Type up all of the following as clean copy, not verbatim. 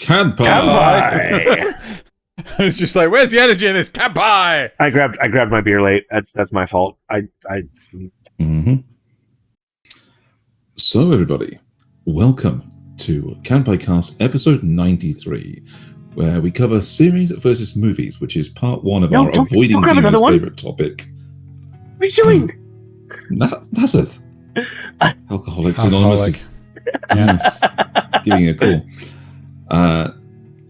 Kanpai. It's just like, where's the energy in this Kanpai? I grabbed my beer late. That's my fault. So everybody, welcome to Kanpai Cast episode 93, where we cover series versus movies, which is part one of our avoiding Xeno's favorite topic. What are you doing? Nasuth. Alcoholics Anonymous. Yes, giving you a call.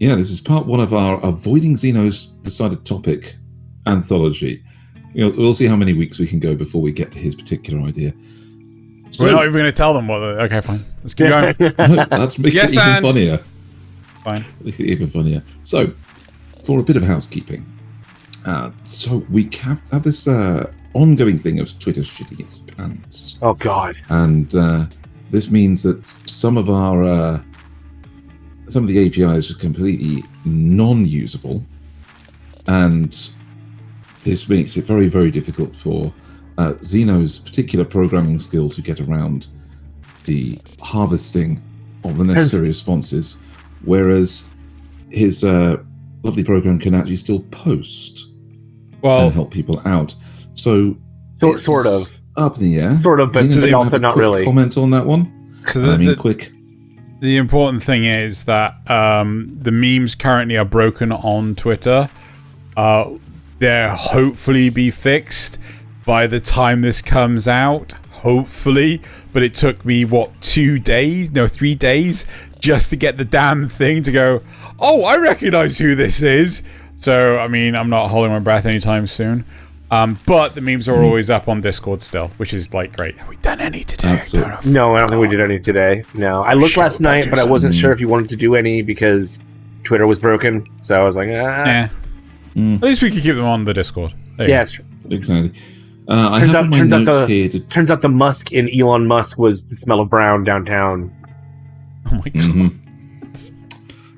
This is part one of our Avoiding Xeno's Decided Topic anthology. We'll see how many weeks we can go before we get to his particular idea. So, we're not even going to tell them what. Okay, fine. Let's keep going. No, that's making it even funnier. Fine. Makes it even funnier. So, for a bit of housekeeping, so we have this ongoing thing of Twitter shitting its pants. Oh God! And this means that some of the APIs are completely non-usable, and this makes it very, very difficult for Xeno's particular programming skill to get around the harvesting of the necessary responses, whereas his lovely program can actually still post and help people out. So sort of up in the air. Sort of, but also not really. Comment on that one? So quick. The important thing is that the memes currently are broken on Twitter. They'll hopefully be fixed by the time this comes out. Hopefully. But it took me, 3 days just to get the damn thing to go, oh, I recognize who this is. So, I mean, I'm not holding my breath anytime soon. But the memes are always up on Discord still, which is like great. Have we done any today? Absolutely. No, I don't think we did any today. No, I looked last night, but I wasn't sure if you wanted to do any because Twitter was broken. So I was like, At least we could keep them on the Discord. Yeah, it's true. Exactly. Turns out the Musk in Elon Musk was the smell of brown downtown. Oh my God.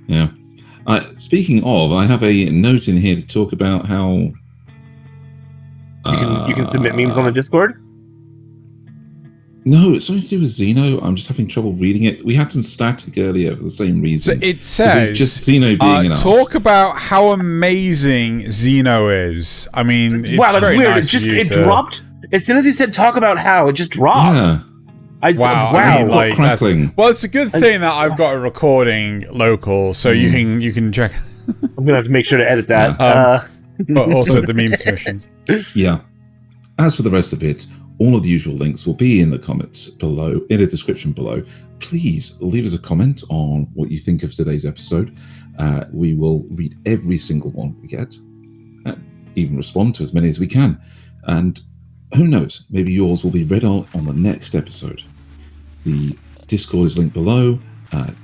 Yeah. Speaking of, I have a note in here to talk about how you can submit memes on the Discord? No, it's something to do with Xeno. I'm just having trouble reading it. We had some static earlier for the same reason. So it says, it's just Xeno being an talk about how amazing Xeno is. I mean, it's wow, that's very weird. Nice It dropped. As soon as he said talk about how, it just dropped. Yeah. Wow. I mean, crackling. Well, it's a good thing that I've got a recording local, so you can check. I'm going to have to make sure to edit that. But also the meme submissions. Yeah. As for the rest of it, all of the usual links will be in the comments below, in the description below. Please leave us a comment on what you think of today's episode. We will read every single one we get, even respond to as many as we can. And who knows, maybe yours will be read on the next episode. The Discord is linked below,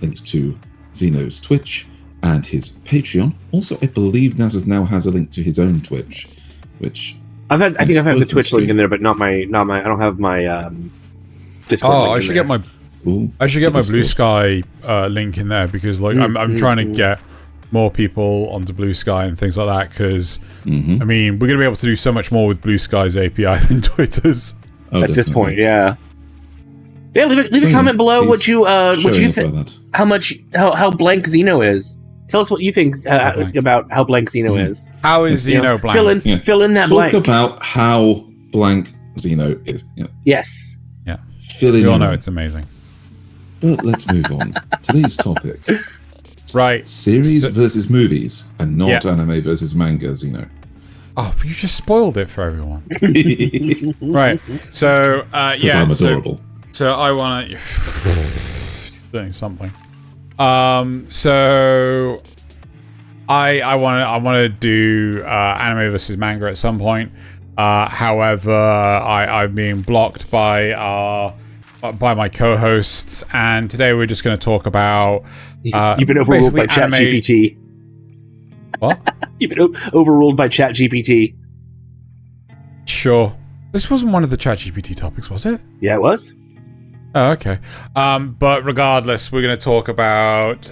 links to Xeno's Twitch and his Patreon. Also, I believe Nasuth now has a link to his own Twitch, which I think I've had the Twitch link in there, but not my. I don't have my Discord. Oh, I should get my Blue Sky link in there because I'm trying to get more people onto Blue Sky and things like that because I mean we're going to be able to do so much more with Blue Sky's API than Twitter's. At this point, yeah. Yeah, leave a comment below what you think, how blank Xeno is. Tell us what you think about how blank Xeno is. How is Xeno blank? Fill in that blank. Talk about how blank Xeno is. Yeah. Yes. Yeah. Fill in. We all know it's amazing. But let's move on. Today's topic. Right. Series versus movies and not anime versus manga Xeno. Oh, you just spoiled it for everyone. Right. So, I'm adorable. So I want to... doing something. So I want to do anime versus manga at some point. However, I'm being blocked by my co-hosts, and today we're just going to talk about. You've been overruled by ChatGPT. What? You've been overruled by ChatGPT. Sure. This wasn't one of the ChatGPT topics, was it? Yeah, it was. Oh, okay. But regardless, we're going to talk about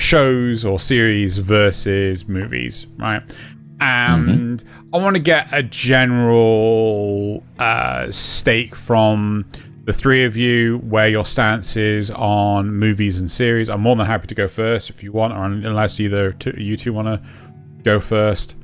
shows or series versus movies, right? And I want to get a general stake from the three of you, where your stance is on movies and series. I'm more than happy to go first if you want, or unless you two want to go first.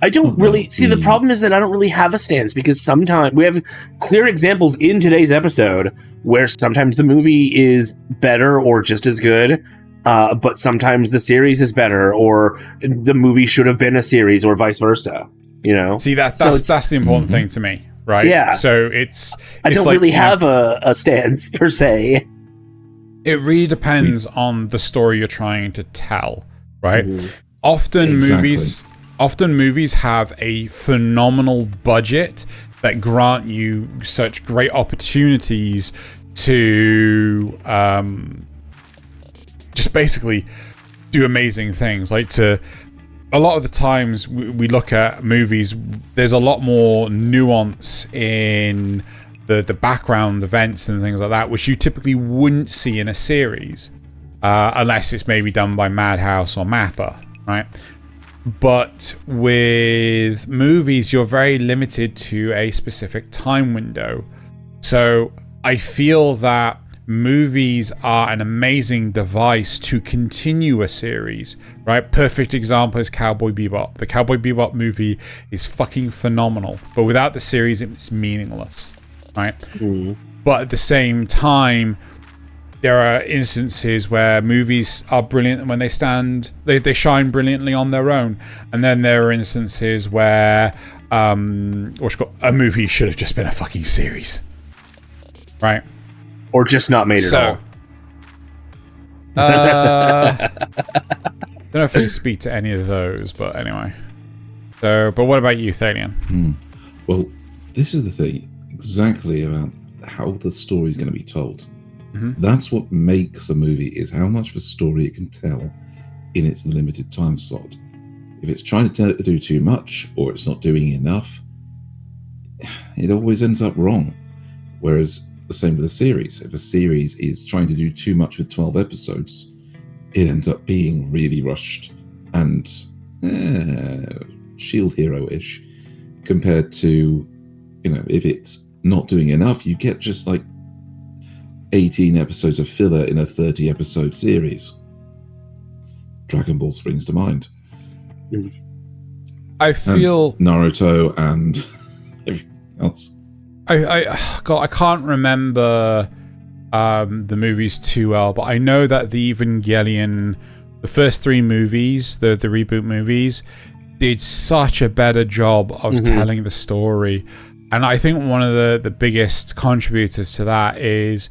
I don't really see. The problem is that I don't really have a stance, because sometimes we have clear examples in today's episode where sometimes the movie is better or just as good, but sometimes the series is better, or the movie should have been a series, or vice versa. See, that's the important thing to me, right? Yeah. So I don't really have a stance per se. It really depends on the story you're trying to tell, right? Mm-hmm. Often movies have a phenomenal budget that grant you such great opportunities to just basically do amazing things. A lot of the times we look at movies, there's a lot more nuance in the background events and things like that, which you typically wouldn't see in a series, unless it's maybe done by Madhouse or Mappa, right? But with movies, you're very limited to a specific time window. So I feel that movies are an amazing device to continue a series, right? Perfect example is Cowboy Bebop. The Cowboy Bebop movie is fucking phenomenal, but without the series, it's meaningless, right? But at the same time, there are instances where movies are brilliant when they shine brilliantly on their own, and then there are instances where a movie should have just been a fucking series, right? Or just not made at all. Don't know if I can speak to any of those, but anyway. But what about you, Thaylien? Well, this is the thing exactly about how the story is going to be told. That's what makes a movie, is how much of a story it can tell in its limited time slot. If it's trying to do too much, or it's not doing enough, it always ends up wrong. Whereas the same with a series. If a series is trying to do too much with 12 episodes, it ends up being really rushed and Shield Hero-ish, compared to, if it's not doing enough, you get just 18 episodes of filler in a 30-episode series. Dragon Ball springs to mind. I feel... And Naruto and everything else. I can't remember the movies too well, but I know that the Evangelion, the first three movies, the reboot movies, did such a better job of telling the story. And I think one of the biggest contributors to that is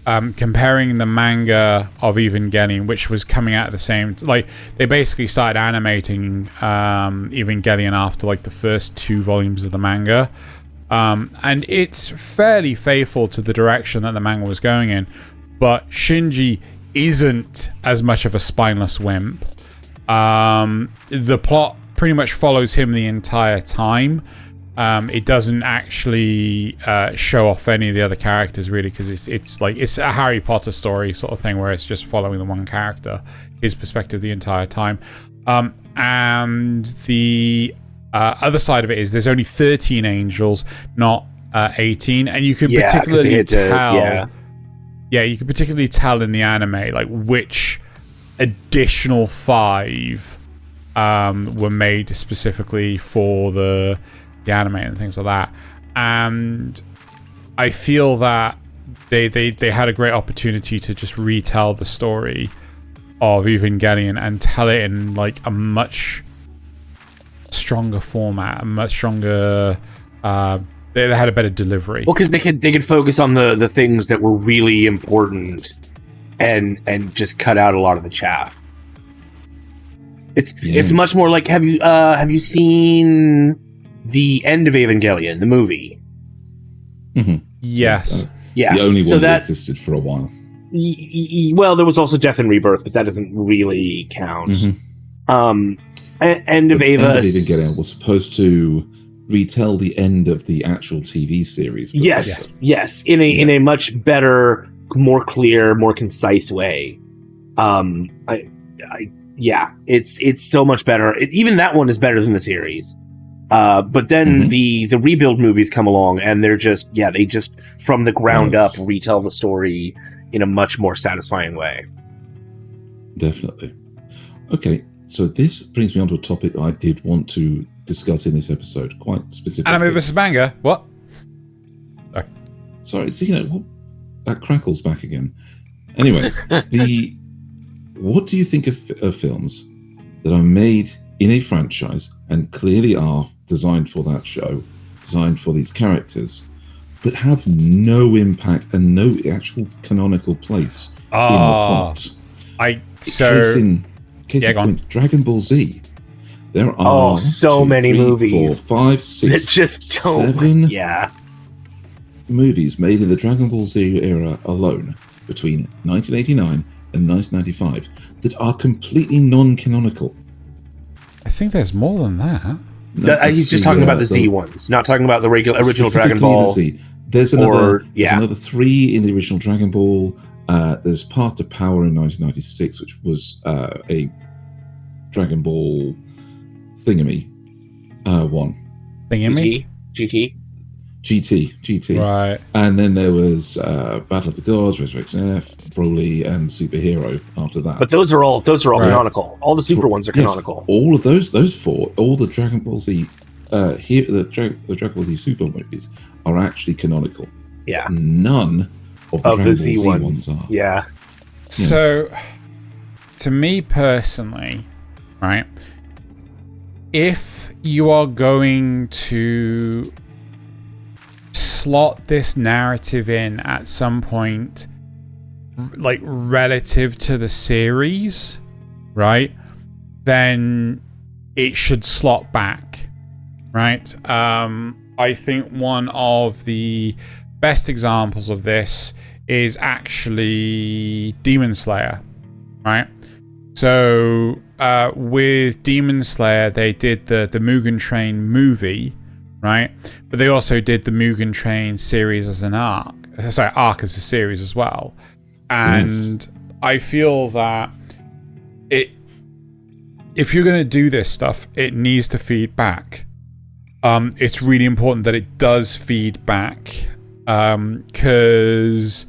comparing the manga of Evangelion, which was coming out at the same... they basically started animating Evangelion after, the first 2 volumes of the manga. And it's fairly faithful to the direction that the manga was going in. But Shinji isn't as much of a spineless wimp. The plot pretty much follows him the entire time. It doesn't actually show off any of the other characters, really, because it's a Harry Potter story sort of thing, where it's just following the one character, his perspective the entire time. And the other side of it is there's only 13 angels, not 18, and you can particularly tell. You can particularly tell in the anime which additional 5 were made specifically for the anime and things like that. And I feel that they had a great opportunity to just retell the story of Evangelion and tell it in a much stronger format, a much stronger they had a better delivery. Well, because they could focus on the things that were really important and just cut out a lot of the chaff. It's much more like, have you seen the end of Evangelion, the movie? Yes. Yeah. The only one that existed for a while. Well, there was also Death and Rebirth, but that doesn't really count. End of Evangelion was supposed to retell the end of the actual TV series. Yes, in a much better, more clear, more concise way. It's so much better. Even that one is better than the series. But then the rebuild movies come along, and they're just they just from the ground up retell the story in a much more satisfying way. Definitely. Okay, so this brings me on to a topic I did want to discuss in this episode, quite specifically. Anime versus manga. What? Sorry, so, that crackles back again. Anyway, what do you think of films that are made in a franchise and clearly are designed for that show, designed for these characters, but have no impact and no actual canonical place in the plot? Case in point, Dragon Ball Z. There are so many movies. 4, 5, 6, just 7 movies made in the Dragon Ball Z era alone between 1989 and 1995 that are completely non-canonical. I think there's more than that. No, he's just talking about the Z ones, not talking about the original Dragon Ball. The Z. There's another 3 in the original Dragon Ball. There's Path to Power in 1996, which was a Dragon Ball thingamy one. Thingy? GT. Right. And then there was Battle of the Gods, Resurrection F, Broly, and Superhero after that. But those are all canonical. All the super ones are canonical. All of those 4, all the Dragon Ball Z the Dragon Ball Z Super movies are actually canonical. Yeah. None of the Dragon Ball Z ones are. Yeah. So, to me personally, right, if you are going to slot this narrative in at some point, like relative to the series, right, then it should slot back, right? I think one of the best examples of this is actually Demon Slayer, right? So with Demon Slayer, they did the Mugen Train movie, right? But they also did the Mugen Train series as an arc. Sorry, arc as a series as well. And I feel that if you're going to do this stuff, it needs to feed back. It's really important that it does feed back, because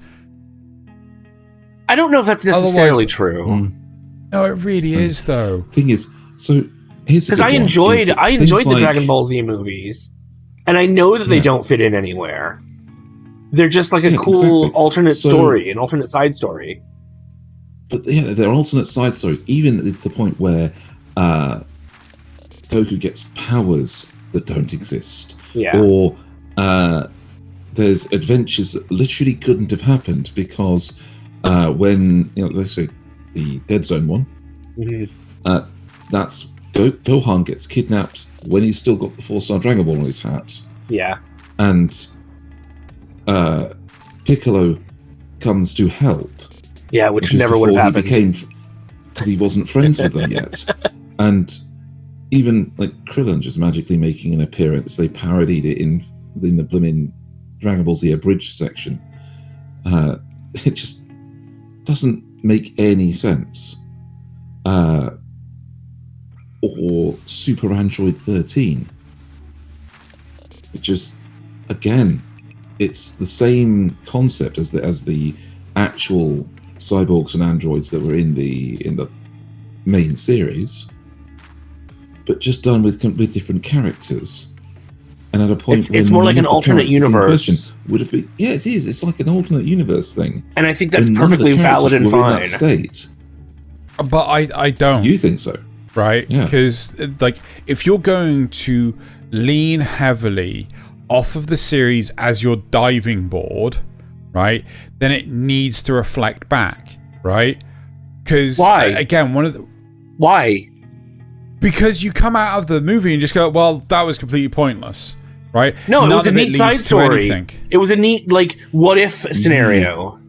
I don't know if that's necessarily true. No, it really is, though. Thing is, so here's because I enjoyed the Dragon Ball Z movies, and I know that they don't fit in anywhere. They're just like a cool alternate story, an alternate side story. But they're alternate side stories. Even to the point where Goku gets powers that don't exist, or there's adventures that literally couldn't have happened because when let's say the Dead Zone one, that's Gohan gets kidnapped when he's still got the 4-star Dragon Ball on his hat. Yeah, and Piccolo comes to help. Yeah, which never would have happened because he wasn't friends with them yet. And even like Krillin just magically making an appearance, they parodied it in the blooming Dragon Ball Z abridged section. It just doesn't make any sense. Or Super Android 13. It just, again, it's the same concept as the actual cyborgs and androids that were in the main series, but just done with different characters. And at a point, it's more like an alternate universe. Would have been, it is. It's like an alternate universe thing, and I think that's perfectly valid and fine. In that state. But I don't. You think so, right? Because like, if you're going to lean heavily off of the series as your diving board, right, then it needs to reflect back, right? Because again, why? Because you come out of the movie and just go, well, that was completely pointless, right? No, it was a neat side story. It was a neat, like, what if scenario.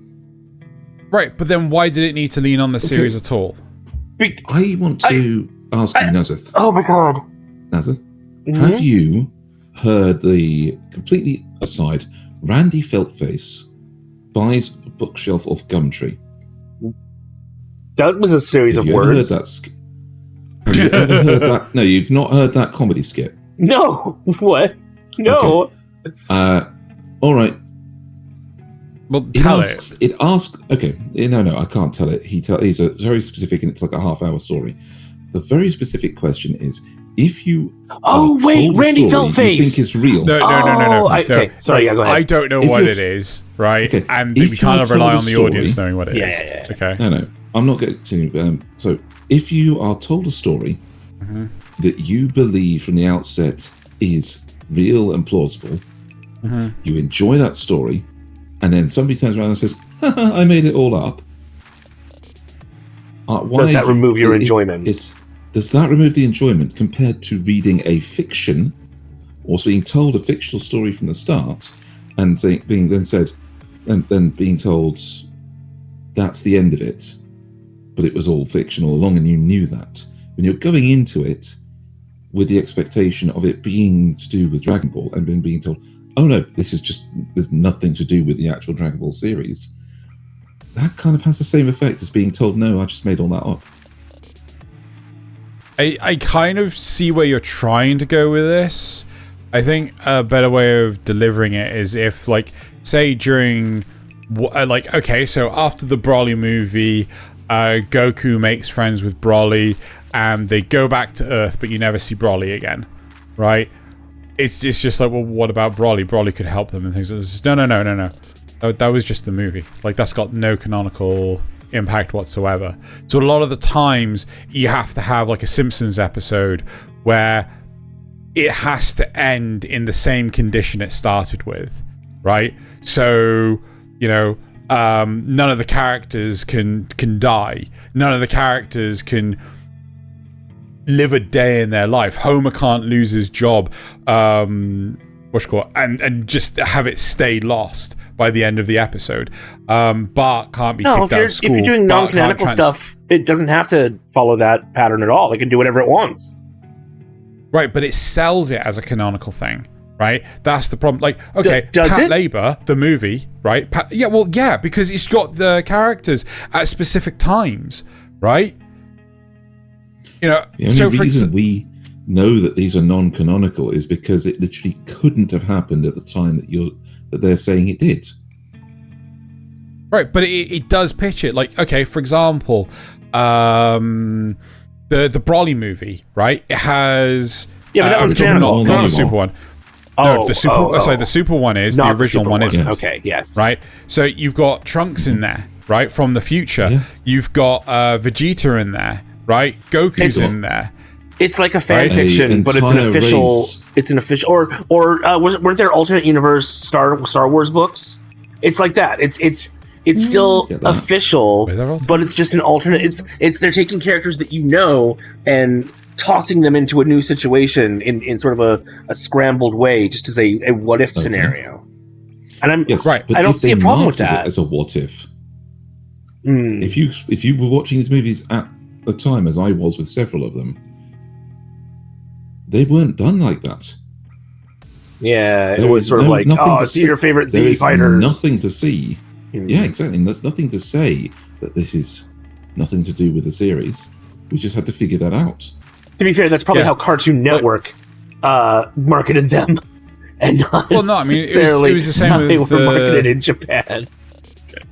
Right, but then why did it need to lean on the series at all? I want to ask you, Nasuth. Oh my god. Nasuth, have you heard the completely aside, Randy Feltface buys a bookshelf of Gumtree? That was a series of words. Have you ever heard that? No, you've not heard that comedy skit. No. What? No. Okay. All right. Well, tell it. It asks. Okay. No, I can't tell it. He's a very specific, and it's like a half-hour story. The very specific question is: if you Randy Feltface you think it's real? No. Okay, sorry. Yeah, go ahead. I don't know what it is, right? Okay, and we kind of rely on the audience knowing what it is. Yeah. Okay. No. I'm not going to. So, if you are told a story that you believe from the outset is real and plausible, you enjoy that story, and then somebody turns around and says, I made it all up. Does that remove your enjoyment? Does that remove the enjoyment compared to reading a fiction or being told a fictional story from the start and being told that's the end of it, but it was all fiction all along and you knew that? When you're going into it with the expectation of it being to do with Dragon Ball and then being told, oh no, there's nothing to do with the actual Dragon Ball series, that kind of has the same effect as being told, no, I just made all that up. I kind of see where you're trying to go with this. I think a better way of delivering it is if, like, say during, okay, so after the Broly movie, Goku makes friends with Broly, and they go back to Earth, but you never see Broly again, right? It's just like, well, what about Broly? Broly could help them and things. It's just, no. That was just the movie. Like, that's got no canonical impact whatsoever. So a lot of the times you have to have like a Simpsons episode where it has to end in the same condition it started with, right? So, none of the characters can die. None of the characters can live a day in their life. Homer can't lose his job, and just have it stay lost by the end of the episode. Bart can't be kicked out of school. If you're doing non-canonical stuff, it doesn't have to follow that pattern at all. It can do whatever it wants. Right, but it sells it as a canonical thing, right? That's the problem. Like, okay, does Pat it? Labor, the movie, right? Because it's got the characters at specific times, right? The only reason we know that these are non-canonical is because it literally couldn't have happened at the time that they're saying it did. Right, but it does pitch it. Like, okay, for example, the Broly movie, right? It has... Yeah, but that one's canonical. Not the Super one. No, the Super one is. The original one isn't. Okay, yes. Right? So you've got Trunks in there, right? From the future. Yeah. You've got Vegeta in there, right? Goku's in there. It's like a fan fiction, but it's an official. It's an official, or weren't there alternate universe Star Wars books? It's like that. It's still official, but it's just an alternate. It's they're taking characters that and tossing them into a new situation in sort of a scrambled way, just as a what if scenario. And I don't see a problem with that as a what if. If you were watching these movies at the time, as I was with several of them, they weren't done like that. Yeah, it was sort of like, see your favorite Z fighters. Nothing to see. Yeah, exactly. There's nothing to say that this is nothing to do with the series. We just had to figure that out. To be fair, that's probably how Cartoon Network marketed them, and not necessarily it was the same how with they were marketed in Japan.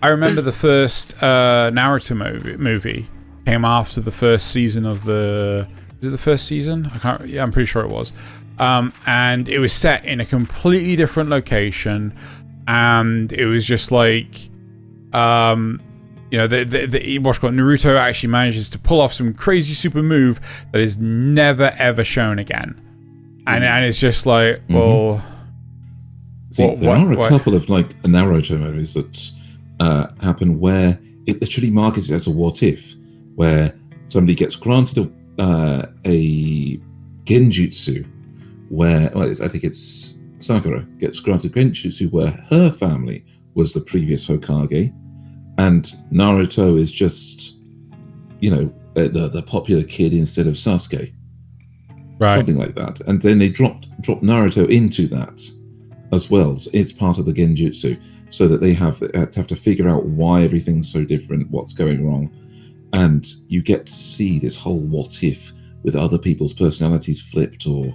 I remember the first Naruto movie came after the first season of the... Was it the first season? I'm pretty sure it was. And it was set in a completely different location, and it was just like, Naruto actually manages to pull off some crazy super move that is never ever shown again, and it's just like, well, there are a couple of like Naruto movies that happen where it literally markets it as a what if, where somebody gets granted a genjutsu where I think it's Sakura gets granted genjutsu where her family was the previous Hokage, and Naruto is just the popular kid instead of Sasuke, right? Something like that. And then they dropped Naruto into that as well. So it's part of the genjutsu, so that they have to figure out why everything's so different, what's going wrong. And you get to see this whole what if with other people's personalities flipped, or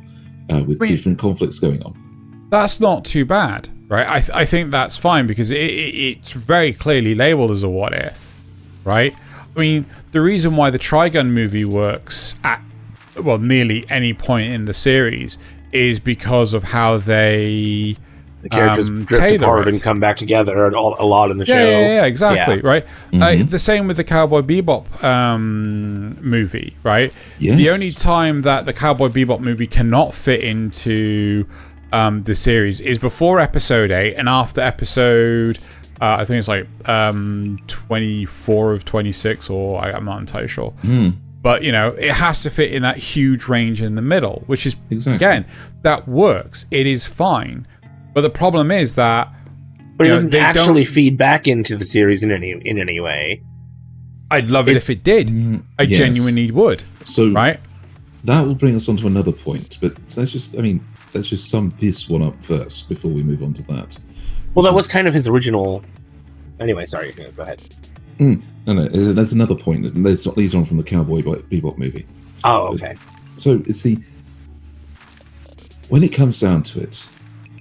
with different conflicts going on. That's not too bad, right? I think that's fine because it's very clearly labeled as a what if, right? I mean, the reason why the Trigun movie works at, well, nearly any point in the series is because of how the characters drift apart and come back together a lot in the show. Yeah, exactly, right? Mm-hmm. The same with the Cowboy Bebop movie, right? Yes. The only time that the Cowboy Bebop movie cannot fit into the series is before episode 8 and after episode I think it's like 24 of 26, or I'm not entirely sure. But, it has to fit in that huge range in the middle, which is, again, that works. It is fine. But the problem is that... But it doesn't actually feed back into the series in any way. I'd love it if it did. I genuinely would. So right? That will bring us on to another point. But let's just sum this one up first before we move on to that. Well, that was kind of his original... Anyway, sorry. Go ahead. No, there's another point that leads on from the Cowboy Bebop movie. Oh, okay. So it's when it comes down to it,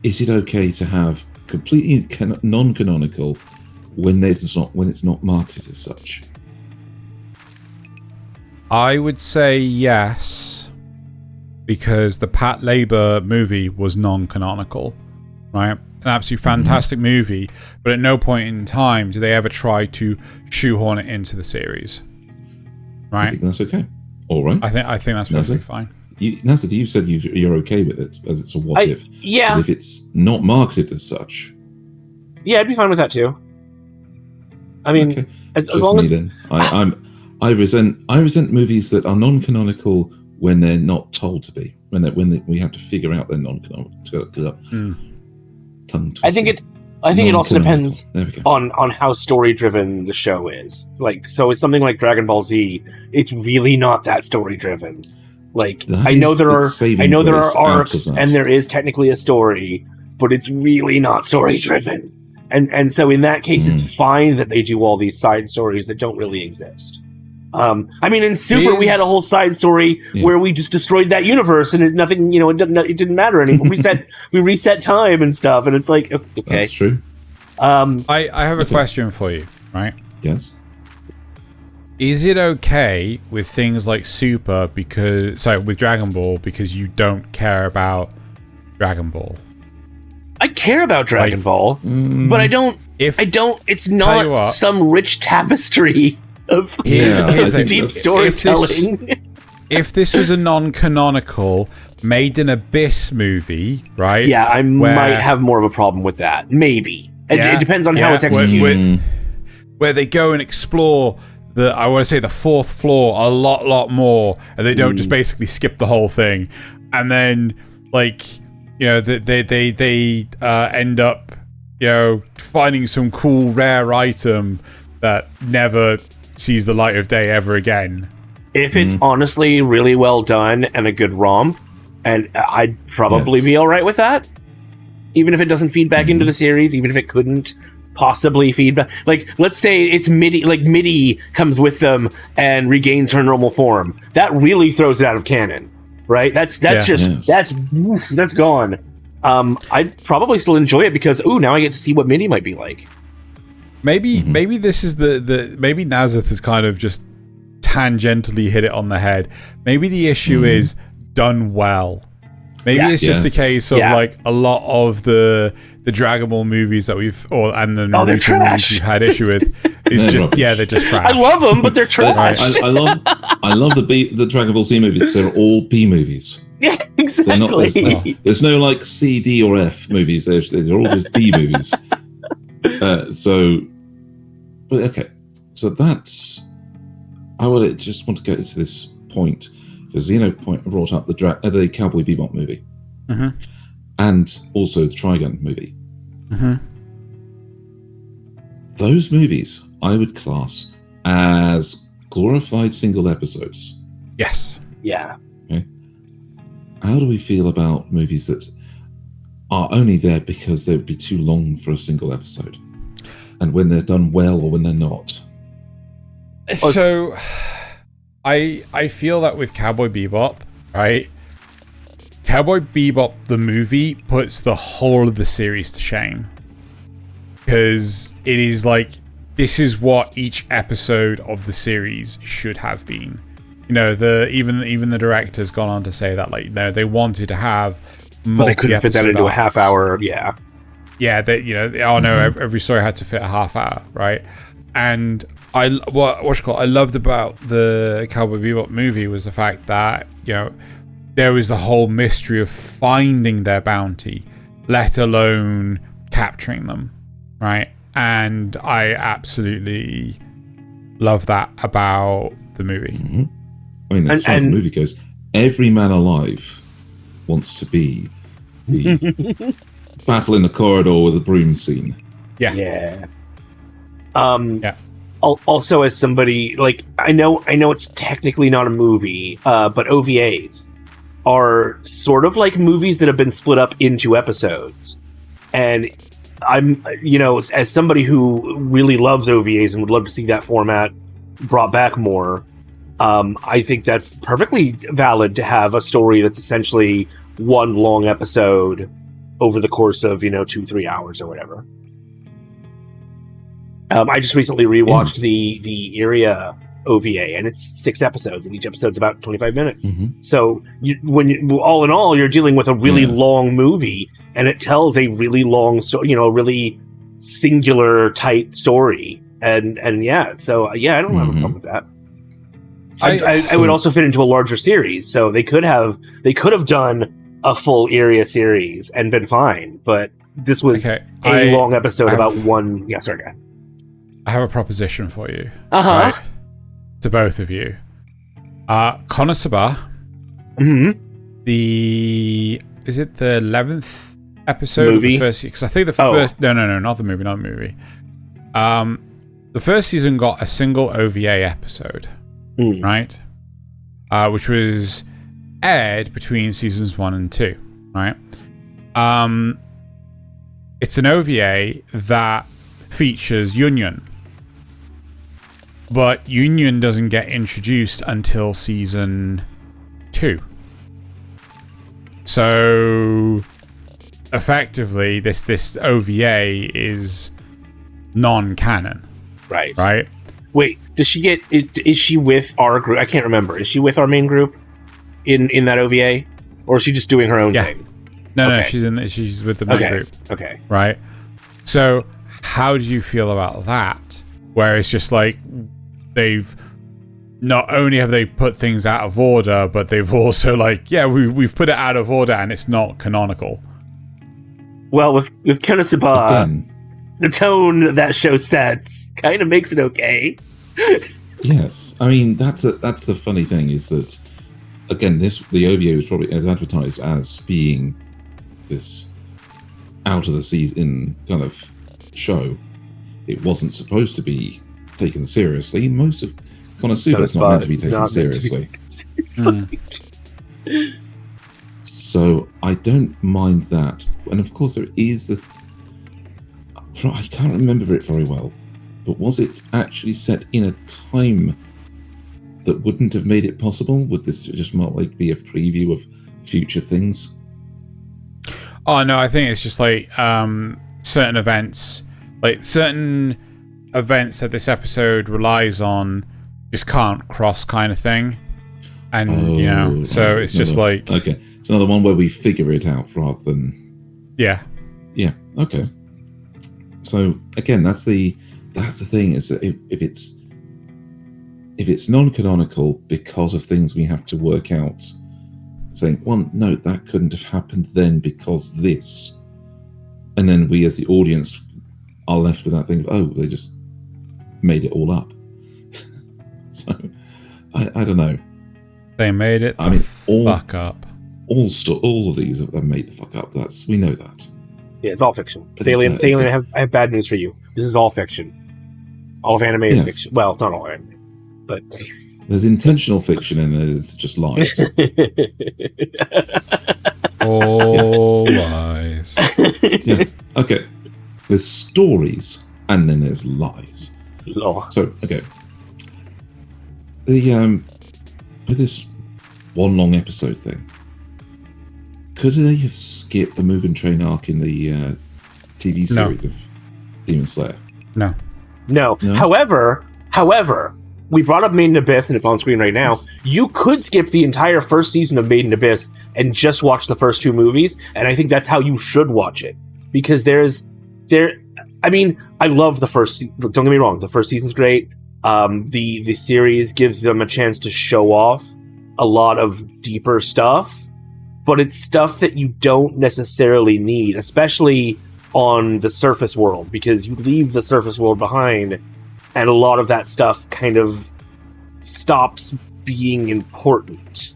is it okay to have completely non-canonical when it's not marketed as such? I would say yes, because the Pat Labor movie was non-canonical, right? An absolutely fantastic movie, but at no point in time do they ever try to shoehorn it into the series, right? I think that's okay. All right. I think that's perfectly fine. Nasuth, you said you're okay with it as it's a what if. Yeah. But if it's not marketed as such. Yeah, I'd be fine with that too. I mean, okay. as long as then. I resent movies that are non-canonical when they're not told to be. When we have to figure out they're non-canonical. Tongue twisting. I think it also depends on how story driven the show is. Like, so it's something like Dragon Ball Z. It's really not that story driven. Like, I know there are arcs and there is technically a story, but it's really not story driven. And so in that case, it's fine that they do all these side stories that don't really exist. I mean, in Super, we had a whole side story where we just destroyed that universe, and it didn't matter anymore. We reset time and stuff, and it's like, okay, that's true. I have a question for you, right? Yes. Is it okay with things like Super with Dragon Ball because you don't care about Dragon Ball? I care about Dragon Ball, but I don't. It's not some rich tapestry of deep storytelling. If this was a non-canonical Made in Abyss movie, right? Yeah, I might have more of a problem with that. Maybe. It depends on how it's executed. Where they go and explore the fourth floor a lot more, and they don't just basically skip the whole thing, and then they end up finding some cool rare item that never sees the light of day ever again. If it's honestly really well done and a good romp, and I'd probably be all right with that, even if it doesn't feed back into the series, even if it couldn't possibly feed back. Like, let's say it's Midi comes with them and regains her normal form. That really throws it out of canon, right? That's gone. I'd probably still enjoy it because now I get to see what Midi might be like. Maybe this is maybe Nasuth has kind of just tangentially hit it on the head. Maybe the issue is done well. Maybe it's just a case of like a lot of the Dragon Ball movies that we've and the movies we've had issue with is they're just trash. I love them, but they're trash. I love the Dragon Ball Z movies. They're all B movies. Yeah, exactly. There's no like C, D, or F movies. They're all just B movies. But okay, so that's. I would just want to go to this point because Xeno brought up the Cowboy Bebop movie, and also the Trigun movie. Those movies I would class as glorified single episodes. Yes. Yeah. Okay. How do we feel about movies that are only there because they would be too long for a single episode, and when they're done well or when they're not? So, I feel that with Cowboy Bebop, right? Cowboy Bebop the movie puts the whole of the series to shame, because it is like, this is what each episode of the series should have been. You know, even the director's gone on to say that, like, no, they wanted to have but they couldn't fit that into arcs. a half hour. Yeah, they, you know, oh no, every story had to fit a half hour, right? And I loved about the Cowboy Bebop movie was the fact that, you know, there was the whole mystery of finding their bounty, let alone capturing them, right? And I absolutely love that about the movie. Mm-hmm. I mean, as far as the movie goes, every man alive wants to be the battle in the corridor with the broom scene. Yeah. Also, as somebody, like, I know it's technically not a movie, but OVAs are sort of like movies that have been split up into episodes. And I'm, you know, as somebody who really loves OVAs and would love to see that format brought back more, I think that's perfectly valid to have a story that's essentially one long episode over the course of, 2-3 hours or whatever. I just recently rewatched the Iria OVA, and it's 6 episodes, and each episode's about 25 minutes. Mm-hmm. So all in all, you're dealing with a really long movie, and it tells a really long story, a really singular, tight story. And I don't have a problem with that. I would also fit into a larger series, so they could have done a full Iria series and been fine, but this was a long episode about one. Yeah, sorry, guy. I have a proposition for you. Right, to both of you. Konosuba. Mm-hmm. Is it the 11th episode movie? Of the first? Because I think the first. No, not the movie. Not the movie. The first season got a single OVA episode, right? Which was aired between seasons 1 and 2, right? It's an OVA that features Yunyun. But Union doesn't get introduced until season 2. So effectively, this OVA is non-canon. Right. Right? Wait, is she with our group? I can't remember. Is she with our main group in that OVA? Or is she just doing her own thing? No, she's with the main group. Okay. Right? So how do you feel about that? Where it's just like, they've not only have they put things out of order, but they've also we've put it out of order and it's not canonical. Well, with Konosuba, the tone that show sets kind of makes it okay. Yes, I mean that's the funny thing is that again, the OVA was probably as advertised as being this out of the season kind of show. It wasn't supposed to be taken seriously. Most of Konosuba is not meant to be taken seriously. So I don't mind that. And of course there is I can't remember it very well, but was it actually set in a time that wouldn't have made it possible? Would this just not be a preview of future things? Oh no, I think it's just certain events. Certain events that this episode relies on just can't cross, kind of thing. And so it's just okay, it's another one where we figure it out rather than okay. So again, that's the thing is that if it's non-canonical because of things we have to work out, saying, well, no, that couldn't have happened then because this, and then we as the audience are left with that thing of, oh, they just made it all up. So I don't know. They made it fuck up. All of these are made the fuck up. We know that. Yeah, it's all fiction. Thaylien, I have bad news for you. This is all fiction. All of anime is fiction. Well, not all anime, but there's intentional fiction and there's just lies. All lies. Yeah. Okay. There's stories and then there's lies. So okay. The with this one long episode thing, could they have skipped the Mugen Train arc in the TV series of Demon Slayer? No. However, we brought up Made in Abyss, and it's on screen right now. You could skip the entire first season of Made in Abyss and just watch the first 2 movies, and I think that's how you should watch it. Because I mean, I love the first. Don't get me wrong, the first season's great. The series gives them a chance to show off a lot of deeper stuff, but it's stuff that you don't necessarily need, especially on the surface world, because you leave the surface world behind, and a lot of that stuff kind of stops being important.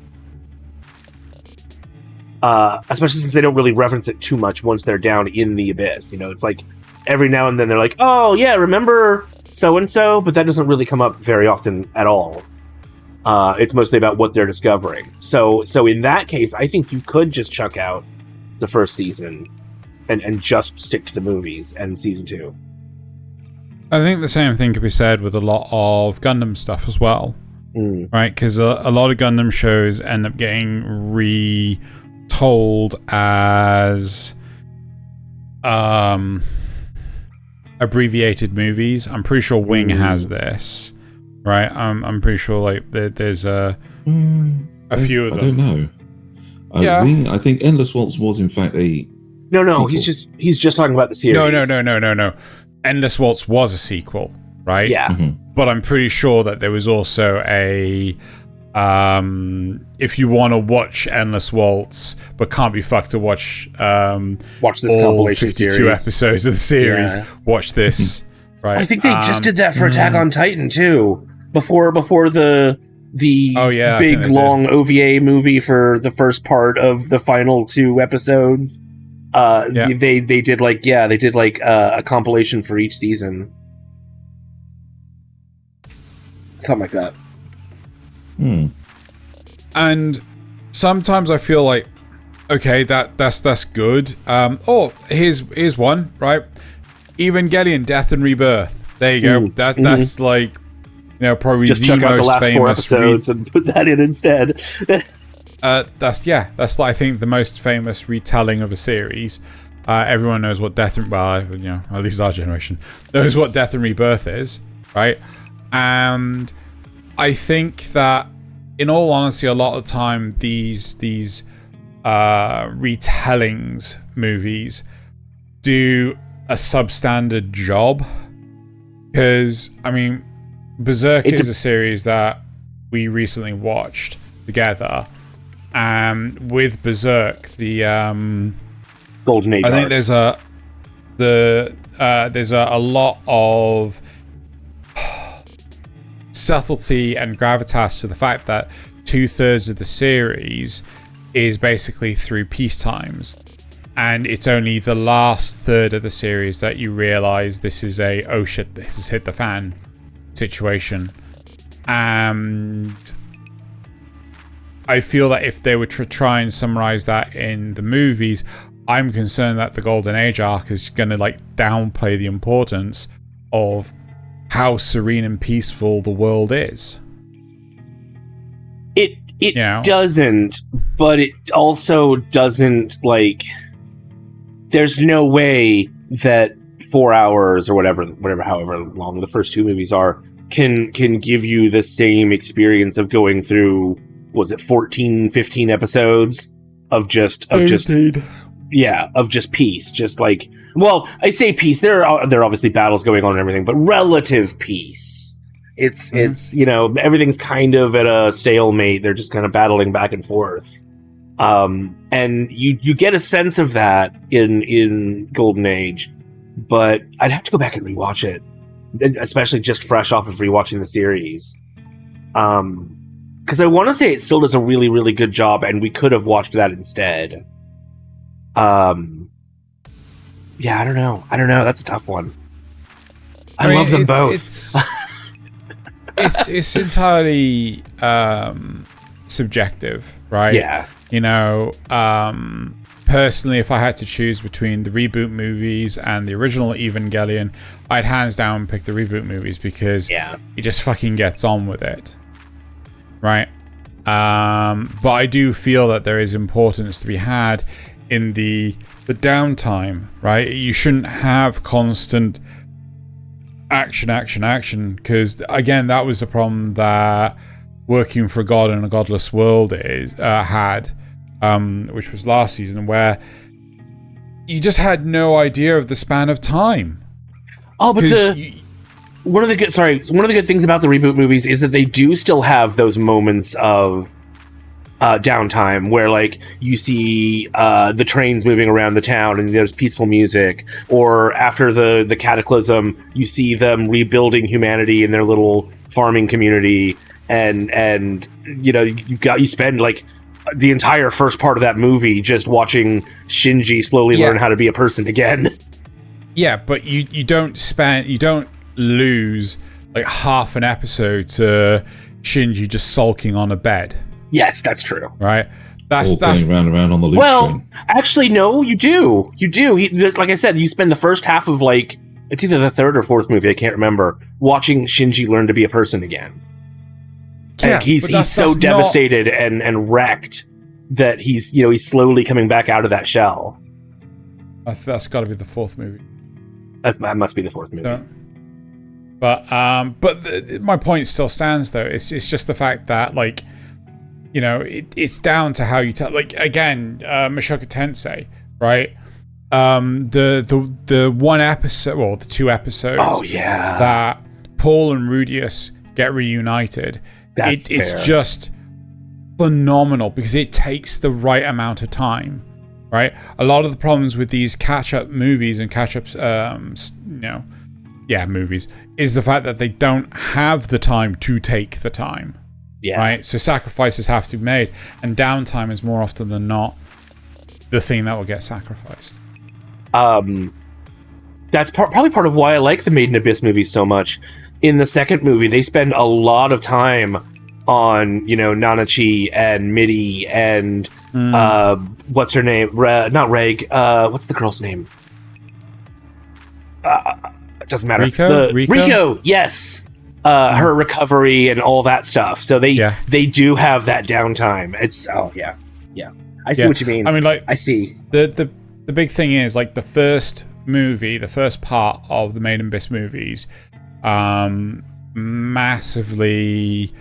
Especially since they don't really reference it too much once they're down in the abyss. You know, it's like every now and then they're like, oh yeah, remember so-and-so? But that doesn't really come up very often at all. It's mostly about what they're discovering. So in that case, I think you could just chuck out the first season and just stick to the movies and season 2. I think the same thing could be said with a lot of Gundam stuff as well. Right? Because a lot of Gundam shows end up getting retold as abbreviated movies. I'm pretty sure Wing has this. Right, I'm pretty sure like there's a few of them. I don't know. Wing, I think Endless Waltz was in fact a no. sequel. He's just talking about the series. No. Endless Waltz was a sequel, right? Yeah. Mm-hmm. But I'm pretty sure that there was also a if you want to watch Endless Waltz but can't be fucked to watch this all compilation 52 series. Episodes of the series, watch this. Right. I think they just did that for Attack on Titan too. Before the big long OVA movie for the first part of the final 2 episodes. They did a compilation for each season. Something like that. And sometimes I feel like, okay, that's good. Here's one, right? Evangelion, Death and Rebirth. There you go. That's like, probably just the chuck out the last 4 famous episodes and put that in instead. That's I think the most famous retelling of a series. Everyone knows what Death and at least our generation knows what Death and Rebirth is, right? And I think that, in all honesty, a lot of the time these retellings movies do a substandard job, because I mean, Berserk is a series that we recently watched together, and with Berserk, the Golden Age. I think there's a lot of subtlety and gravitas to the fact that 2/3 of the series is basically through peacetimes. And it's only the last third of the series that you realize this is oh shit, this has hit the fan situation. And I feel that if they were to try and summarize that in the movies, I'm concerned that the Golden Age arc is going to downplay the importance of how serene and peaceful the world is. It doesn't, but it also doesn't there's no way that 4 hours or however long the first 2 movies are can give you the same experience of going through, was it 14, 15 episodes of just peace. Just I say peace. There are obviously battles going on and everything, but relative peace. It's everything's kind of at a stalemate. They're just kind of battling back and forth. And you get a sense of that in Golden Age, but I'd have to go back and rewatch it, especially just fresh off of rewatching the series. Because I want to say it still does a really, really good job, and we could have watched that instead. I don't know. That's a tough one. I love them both. It's entirely subjective, right? Yeah. Personally, if I had to choose between the reboot movies and the original Evangelion, I'd hands down pick the reboot movies, because he just fucking gets on with it, right? But I do feel that there is importance to be had in the downtime, right? You shouldn't have constant action, because again, that was the problem that Working for God in a Godless World had, which was last season, where you just had no idea of the span of time. Oh, but one of the good things about the reboot movies is that they do still have those moments of downtime where, like, you see the trains moving around the town and there's peaceful music, or after the cataclysm, you see them rebuilding humanity in their little farming community, and you spend like the entire first part of that movie just watching Shinji slowly learn how to be a person again. Yeah, but you don't lose like half an episode to Shinji just sulking on a bed. Yes, that's true. Right? That's going round and round on the loop train. Actually, no, you do. Like I said, you spend the first half of, like, it's either the third or fourth movie, I can't remember, watching Shinji learn to be a person again. Yeah, like he's so devastated and wrecked that he's slowly coming back out of that shell. That's got to be the fourth movie. That must be the fourth movie. So, but my point still stands, though. It's just the fact that, like, it's down to how you tell. Like, again, Mushoku Tensei, right? The one episode, well, the two episodes. Oh yeah. That Paul and Rudius get reunited. It's just phenomenal because it takes the right amount of time, right? A lot of the problems with these catch-up movies and catch-up, movies is the fact that they don't have the time to take the time. Yeah. Right? So sacrifices have to be made, and downtime is more often than not the thing that will get sacrificed. That's probably part of why I like the Made in Abyss movies so much. In the second movie, they spend a lot of time on, Nanachi and Midi and what's her name? Not Reg. What's the girl's name? It doesn't matter. Rico. Yes. Her recovery and all that stuff. So they do have that downtime. It's yeah. I see what you mean. I mean, like, I see. The big thing is, like, the first part of the Made in Abyss movies, massively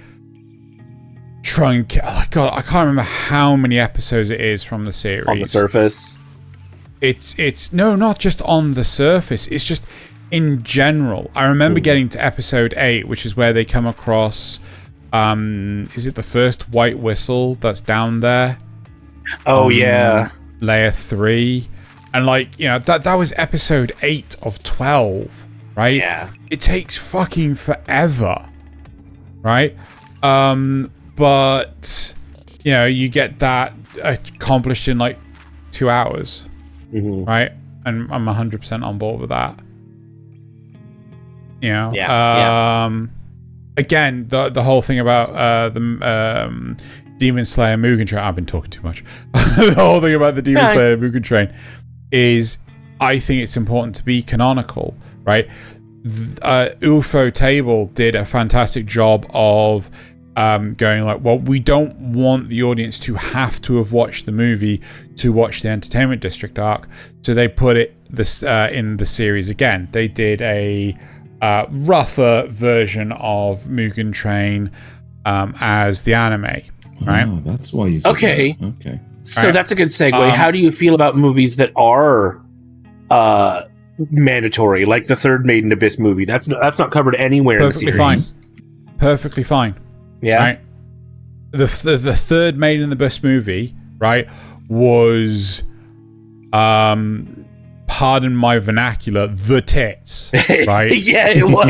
I can't remember how many episodes it is from the series. On the surface. It's no, not just on the surface. It's just in general. I remember getting to episode 8, which is where they come across. Is it the first white whistle that's down there? Oh yeah, layer 3, and that was episode 8 of 12, right? Yeah, it takes fucking forever, right? But you get that accomplished in like 2 hours, right? And I'm 100% on board with that. Again, the whole thing about the Demon Slayer Mugen Train. I've been talking too much. The whole thing about the Demon Slayer Mugen Train is, I think it's important to be canonical, right? UFO Table did a fantastic job of going like, well, we don't want the audience to have to have watched the movie to watch the Entertainment District arc, so they put it in the series again. They did a rougher version of Mugen Train as the anime, right? Oh, that's why you said okay. That. Okay. So that's a good segue. How do you feel about movies that are mandatory, like the third Made in Abyss movie? That's not covered anywhere in the series. Perfectly fine. Yeah. Right? The third Made in Abyss movie, right, was pardon my vernacular, the tits, right? Yeah, it was.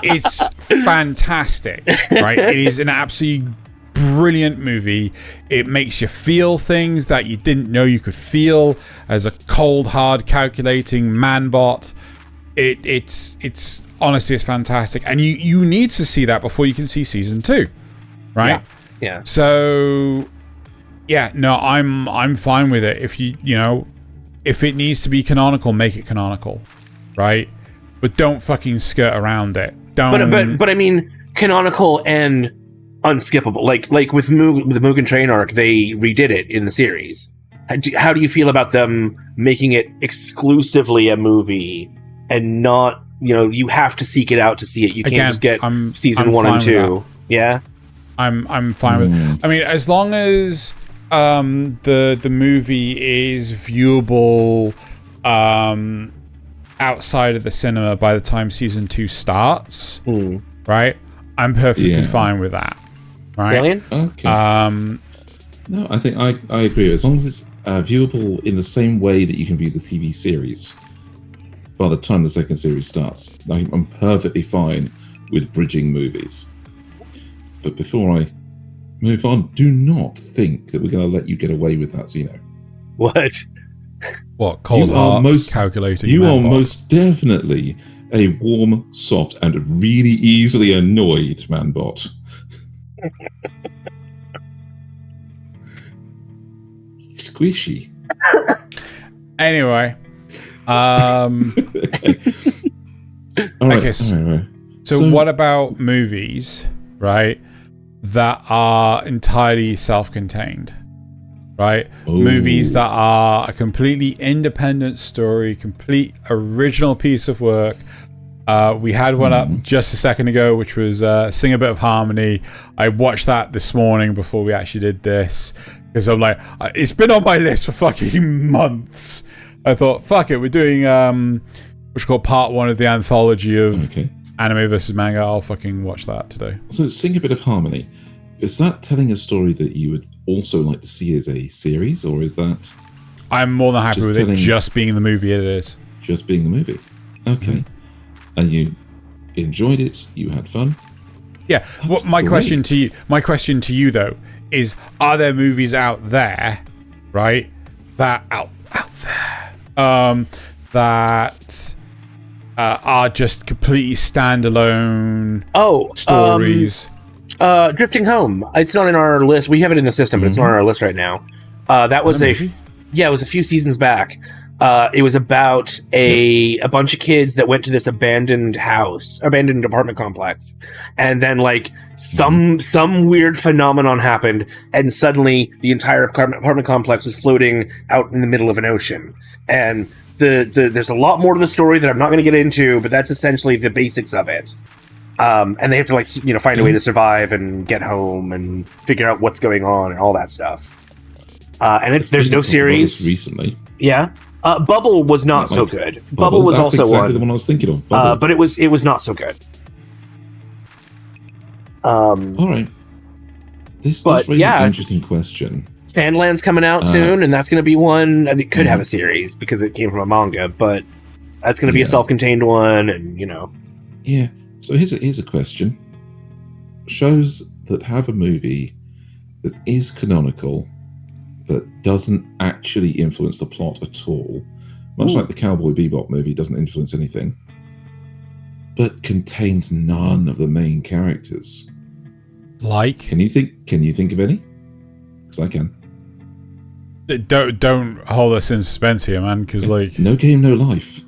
It's fantastic, right? It is an absolutely brilliant movie. It makes you feel things that you didn't know you could feel as a cold, hard, calculating man-bot. It's honestly, it's fantastic, and you need to see that before you can see season 2, right? Yeah. So, yeah, no, I'm fine with it. If it needs to be canonical, make it canonical, right? But don't fucking skirt around it. Don't. But I mean, canonical and unskippable. Like with the Mugen Train arc, they redid it in the series. How do you feel about them making it exclusively a movie and not, you have to seek it out to see it. You can't just get season 1 and 2. Yeah, I'm fine with it. I mean, as long as the movie is viewable outside of the cinema by the time season 2 starts, right? I'm perfectly fine with that. Right? Okay. No, I think I agree. As long as it's viewable in the same way that you can view the TV series by the time the second series starts, I'm perfectly fine with bridging movies. But before I move on, do not think that we're going to let you get away with that, Xeno. What? Cold heart calculating. You are most definitely a warm, soft, and really easily annoyed manbot. Squishy. Anyway. Okay. All right. So what about movies, right, that are entirely self-contained, right? Ooh. Movies that are a completely independent story, complete original piece of work. We had one up just a second ago, which was Sing a Bit of Harmony. I watched that this morning before we actually did this, because I'm like, it's been on my list for fucking months. I thought, fuck it, we're doing what's called part 1 of the anthology of anime versus manga. I'll fucking watch that today. So Sing a Bit of Harmony, is that telling a story that you would also like to see as a series, or is that... I'm more than happy with it just being the movie it is. Just being the movie. Okay. And you enjoyed it, you had fun. Yeah. Well, my question to you though is, are there movies out there, right, that out there that are just completely standalone stories? Drifting Home. It's not in our list. We have it in the system, but it's not on our list right now. That was it was a few seasons back. It was about a bunch of kids that went to this abandoned apartment complex, and then like some weird phenomenon happened, and suddenly the entire apartment complex was floating out in the middle of an ocean. And there's a lot more to the story that I'm not going to get into, but that's essentially the basics of it. And they have to find a way to survive and get home and figure out what's going on and all that stuff. And there's no series recently. Yeah. Bubble was not so good. Bubble was also exactly the one I was thinking of. But it was not so good. All right. This does raise an interesting question. Sandland's coming out soon, and that's going to be one. It could have a series because it came from a manga, but that's going to be a self-contained one, and Yeah. So here's a question. Shows that have a movie that is canonical but doesn't actually influence the plot at all, much like the Cowboy Bebop movie doesn't influence anything, but contains none of the main characters. Like? Can you think of any? Because I can. Don't hold us in suspense here, man, because No Game, No Life.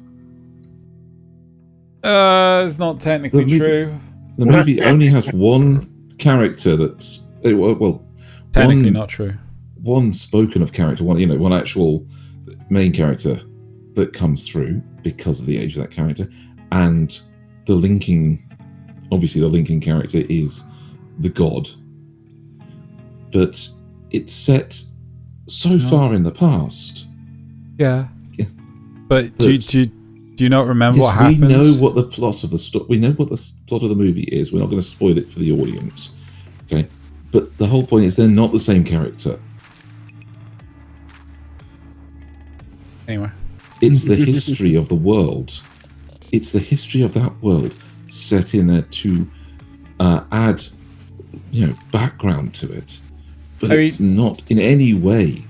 It's not technically true. The movie only has one character that's technically not true. One spoken of character, one actual main character that comes through because of the age of that character, and the linking character is the god, but it's set so far in the past. Yeah. But do you not remember what happens? We know what the plot of the story. We know what the plot of the movie is. We're not going to spoil it for the audience, okay? But the whole point is they're not the same character. Anyway, it's the history of the world. It's the history of that world set in there to add, background to it. But it's not in any way.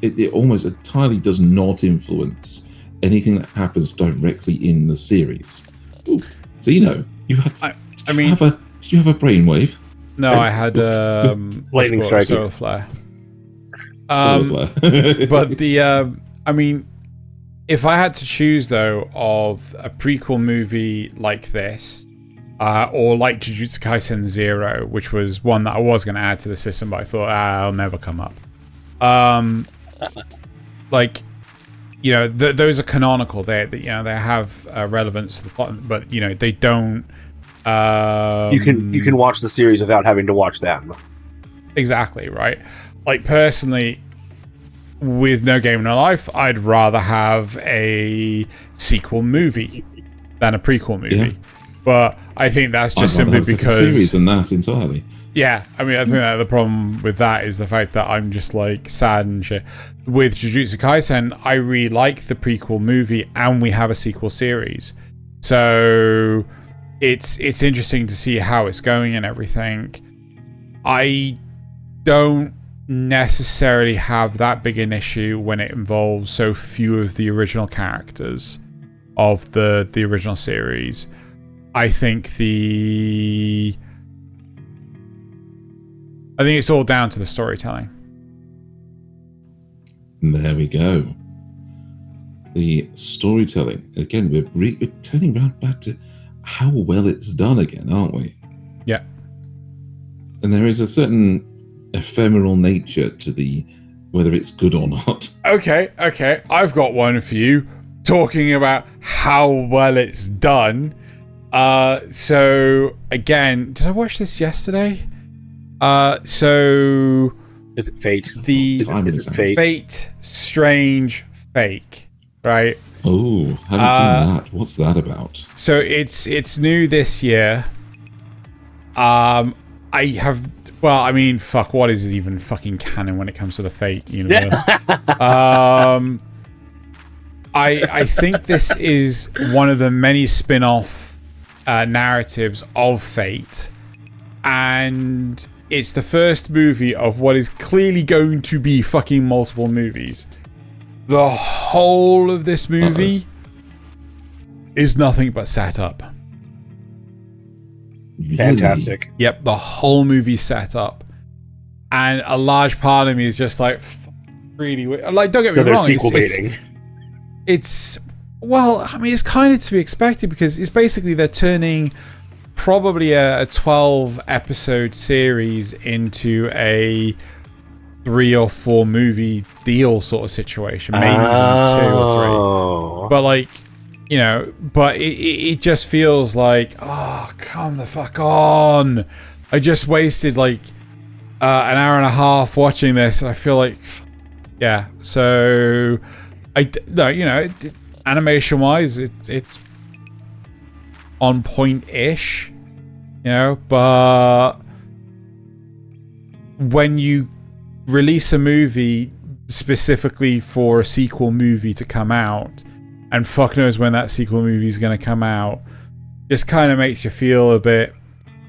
It almost entirely does not influence anything that happens directly in the series. Ooh, so you have. Did you have a brainwave? No, I had lightning strike. Solar flare. Solar flare. But if I had to choose though of a prequel movie like this, or like Jujutsu Kaisen 0, which was one that I was going to add to the system, but I thought it'll never come up. Like, you know, those are canonical. They have relevance to the plot, but you know, they don't. You can watch the series without having to watch them. Exactly, right? Like, personally, with No Game No Life, I'd rather have a sequel movie than a prequel movie. Yeah. But I think that's just simply because series and that entirely. Yeah, I mean, I think that the problem with that is the fact that I'm just like sad and shit. With Jujutsu Kaisen, I really like the prequel movie, and we have a sequel series, so it's interesting to see how it's going and everything. I don't necessarily have that big an issue when it involves so few of the original characters of the original series. I think it's all down to the storytelling. There we go. The storytelling. Again, we're turning around back to how well it's done again, aren't we? Yeah. And there is a certain ephemeral nature to whether it's good or not. Okay. I've got one for you. Talking about how well it's done. So again, did I watch this yesterday? So is it Fate? Is it Fate? Fate, Strange Fake, right? Oh, haven't seen that. What's that about? So it's new this year. I mean, fuck, what is even fucking canon when it comes to the Fate universe? I think this is one of the many spin-off narratives of Fate, and it's the first movie of what is clearly going to be fucking multiple movies. The whole of this movie is nothing but setup. Really? Fantastic. Yep, the whole movie set up, and a large part of me is just like, really, like, don't get me wrong. So they're sequel baiting. Well, I mean, it's kind of to be expected, because it's basically they're turning probably a 12 episode series into a 3 or 4 movie deal sort of situation, maybe even 2 or 3. But like, you know, but it just feels like, oh, come the fuck on! I just wasted like an hour and a half watching this, and I feel like, yeah. So animation wise, it's on point-ish, you know, but when you release a movie specifically for a sequel movie to come out, and fuck knows when that sequel movie is going to come out, just kind of makes you feel a bit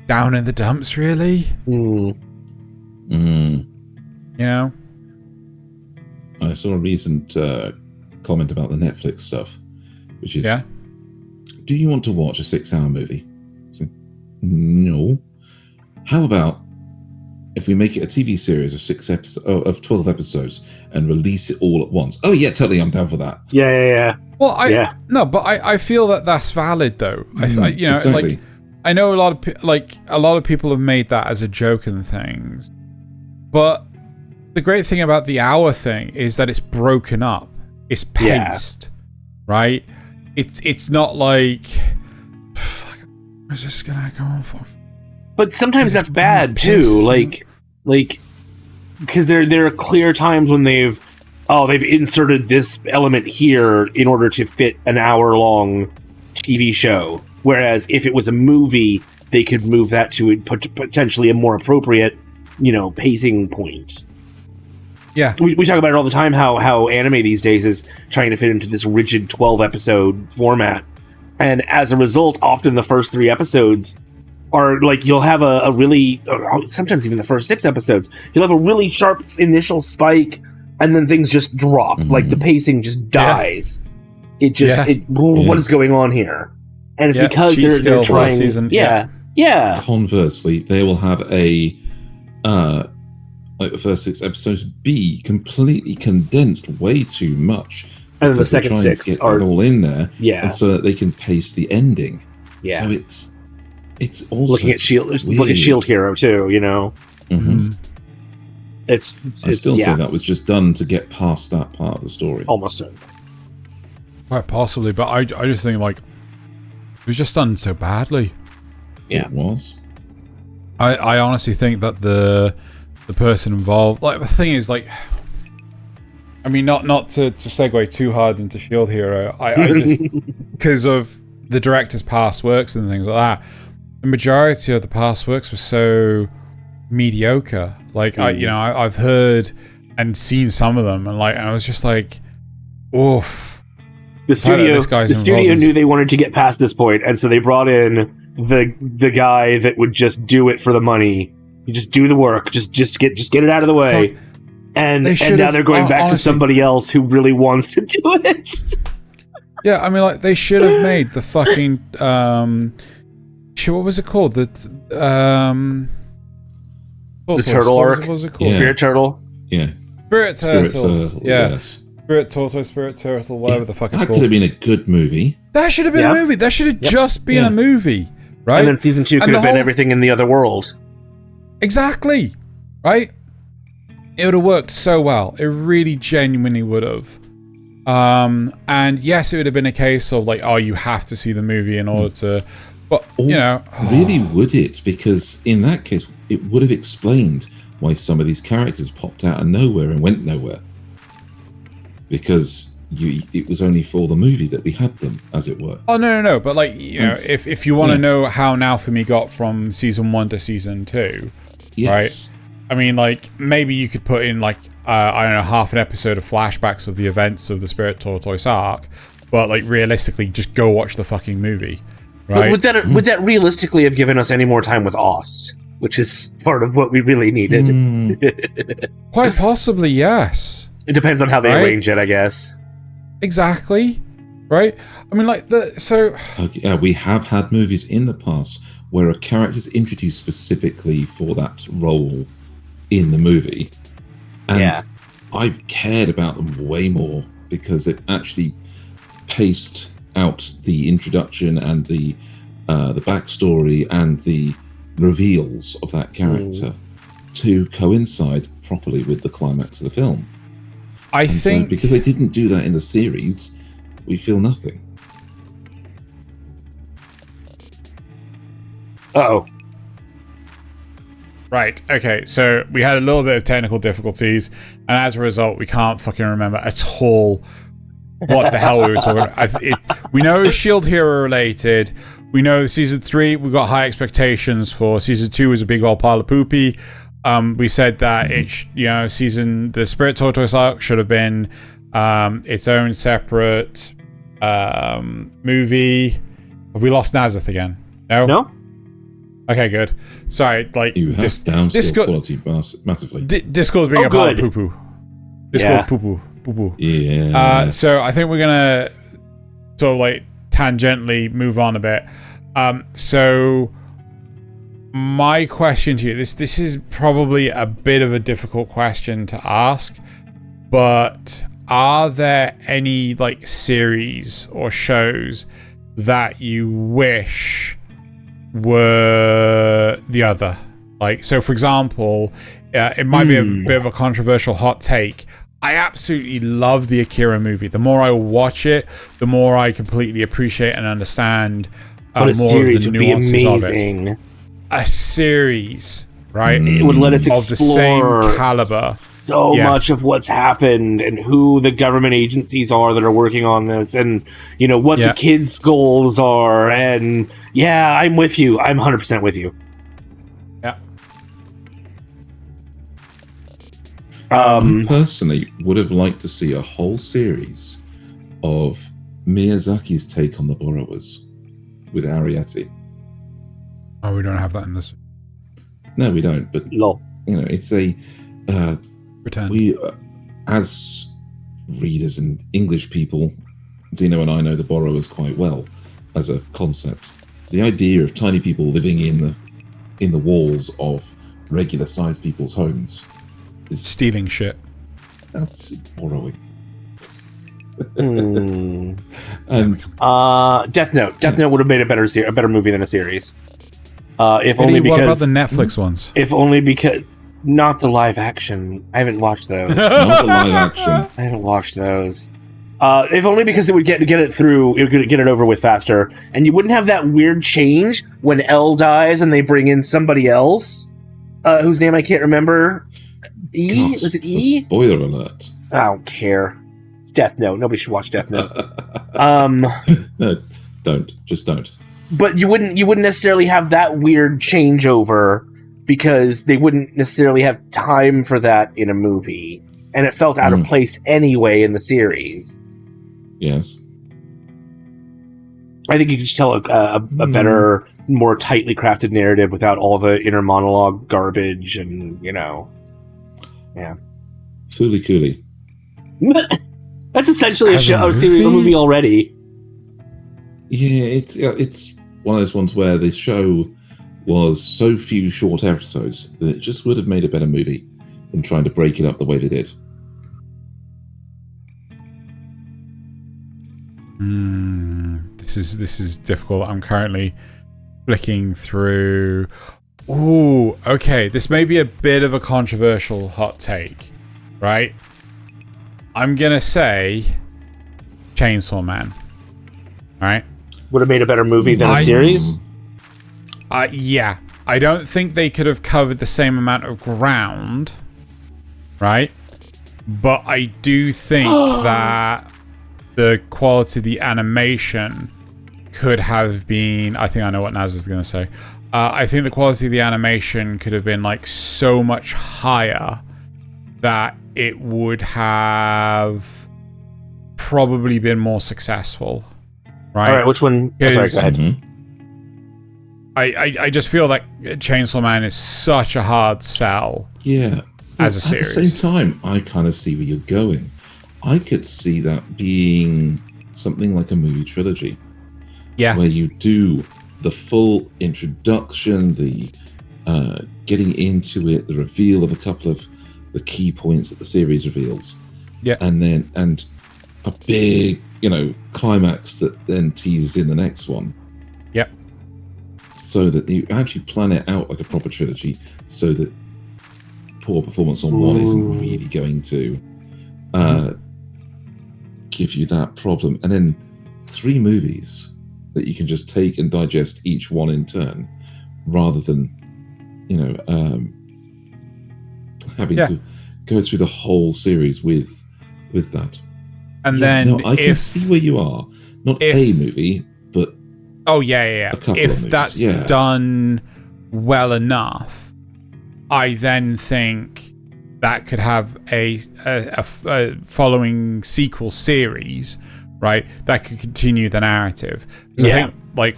down in the dumps, really. You know? I saw a recent comment about the Netflix stuff, which is, do you want to watch a 6-hour movie? So, no. How about if we make it a TV series of 12 episodes and release it all at once? Oh yeah, totally, I'm down for that. Yeah. Well, I feel that that's valid though. Exactly. Like, I know a lot of people have made that as a joke and things, but the great thing about the hour thing is that it's broken up. It's paced, right? It's not like, fuck, is this gonna go on for? But sometimes that's bad too. Like, because there are clear times when they've inserted this element here in order to fit an hour-long TV show. Whereas if it was a movie, they could move that to potentially a more appropriate, pacing point. Yeah, we talk about it all the time. How anime these days is trying to fit into this rigid 12-episode format, and as a result, often the first 3 episodes are like, you'll have a really, sometimes even the first 6 episodes, you'll have a really sharp initial spike, and then things just drop. Like the pacing just dies. It just what is going on here? And it's because they're trying. Season. Yeah. Conversely, they will have a like the first 6 episodes be completely condensed way too much, and then the second 6 are all in there, and so that they can pace the ending. Yeah. So it's it's also looking at Shield. weird. Look at Shield Hero too. Mm-hmm. It's I still say that was just done to get past that part of the story. Almost. Quite possibly, but I just think like it was just done so badly. Yeah, it was. I honestly think that the person involved, like the thing is like, I mean, not to segue too hard into Shield Hero, I just because of the director's past works and things like that, the majority of the past works were so mediocre. Like I've heard and seen some of them, and I was just like, oof. The studio knew they wanted to get past this point, and so they brought in the guy that would just do it for the money. You just do the work, just get it out of the way. And now they're going back to somebody else who really wants to do it. Yeah, I mean, like they should have made the fucking what was it called? The turtle arc. What was it called? Yeah. Spirit Turtle. Yeah. Spirit Turtle. Yeah. Yes. Spirit Turtle, whatever the fuck it's that called. could have been a good movie. That should have been a movie. That should have just been a movie, right? And then season 2 could have been everything in the other world. Exactly, right? It would have worked so well. It really genuinely would have. And yes, it would have been a case of like, oh, you have to see the movie in order to. But really would it? Because in that case, it would have explained why some of these characters popped out of nowhere and went nowhere. Because it was only for the movie that we had them, as it were. Oh no! But like if you want to know how Naofumi got from season 1 to season 2, right? I mean, like maybe you could put in like I don't know, half an episode of flashbacks of the events of the Spirit Tortoise arc, but like realistically, just go watch the fucking movie, right? But would that realistically have given us any more time with Ost, which is part of what we really needed? Quite possibly, yes. It depends on how they arrange it, I guess. Exactly, right? I mean, like we have had movies in the past where a character is introduced specifically for that role in the movie, and I've cared about them way more because it actually paced out the introduction and the backstory and the reveals of that character to coincide properly with the climax of the film. I think so because they didn't do that in the series, we feel nothing. Uh-oh. Right, okay, so we had a little bit of technical difficulties, and as a result, we can't fucking remember at all what the hell we were talking about. We know it's Shield Hero related. We know season 3, we got high expectations for. Season 2 was a big old pile of poopy. We said that the Spirit Tortoise arc should have been its own separate movie. Have we lost Nasuth again? No. Okay, good. Sorry, like you have downscaled quality massively. Discord's being a pile of poo-poo. Discord poo-poo. Yeah. So I think we're gonna sort of like tangentially move on a bit. So my question to you, this is probably a bit of a difficult question to ask, but are there any like series or shows that you wish were the other? Like, so for example, it might be a bit of a controversial hot take. I absolutely love the Akira movie. The more I watch it, the more I completely appreciate and understand more of the nuances of it. A series, right? It would let us explore of the same caliber. So much of what's happened and who the government agencies are that are working on this, and what the kids' goals are. And I'm with you. I'm 100% with you. Yeah. I personally would have liked to see a whole series of Miyazaki's take on the Borrowers with Arrietty. Oh, we don't have that in this. No, we don't. But it's a pretend. We, as readers and English people, Zeno and I know the Borrowers quite well as a concept. The idea of tiny people living in the walls of regular-sized people's homes is stealing shit. That's borrowing. And Death Note would have made a better movie than a series. If only because... What about the Netflix ones? If only because... Not the live action. I haven't watched those. Not the live action. I haven't watched those. If only because it would get it through, it would get it over with faster, and you wouldn't have that weird change when L dies and they bring in somebody else, whose name I can't remember. E? God, Was it E? Spoiler alert. I don't care. It's Death Note. Nobody should watch Death Note. No, don't. Just don't. But you wouldn't necessarily have that weird changeover because they wouldn't necessarily have time for that in a movie, and it felt out of place anyway in the series. Yes. I think you could just tell a better, more tightly crafted narrative without all the inner monologue garbage and, yeah. Fooly cooly. That's essentially a movie already. Yeah, it's one of those ones where the show was so few short episodes that it just would have made a better movie than trying to break it up the way they did. This is difficult. I'm currently flicking through. Ooh, okay. This may be a bit of a controversial hot take, right? I'm gonna say Chainsaw Man. Right? Would have made a better movie than a series? Yeah. I don't think they could have covered the same amount of ground, right? But I do think that the quality of the animation could have been... I think I know what Naz is going to say. I think the quality of the animation could have been like so much higher that it would have probably been more successful. Right? All right, which one? Oh, sorry, go ahead. Mm-hmm. I just feel like Chainsaw Man is such a hard sell. Yeah. As a series. At the same time, I kind of see where you're going. I could see that being something like a movie trilogy. Yeah. Where you do the full introduction, the getting into it, the reveal of a couple of the key points that the series reveals. Yeah. And a big, climax that then teases in the next one. Yep. So that you actually plan it out like a proper trilogy, so that poor performance on one isn't really going to give you that problem. And then 3 movies that you can just take and digest each one in turn, rather than having to go through the whole series with that. And then I can see where you are. Not a movie, but yeah. A couple of If movies. that's done well enough, I then think that could have a following sequel series, right? That could continue the narrative. I think like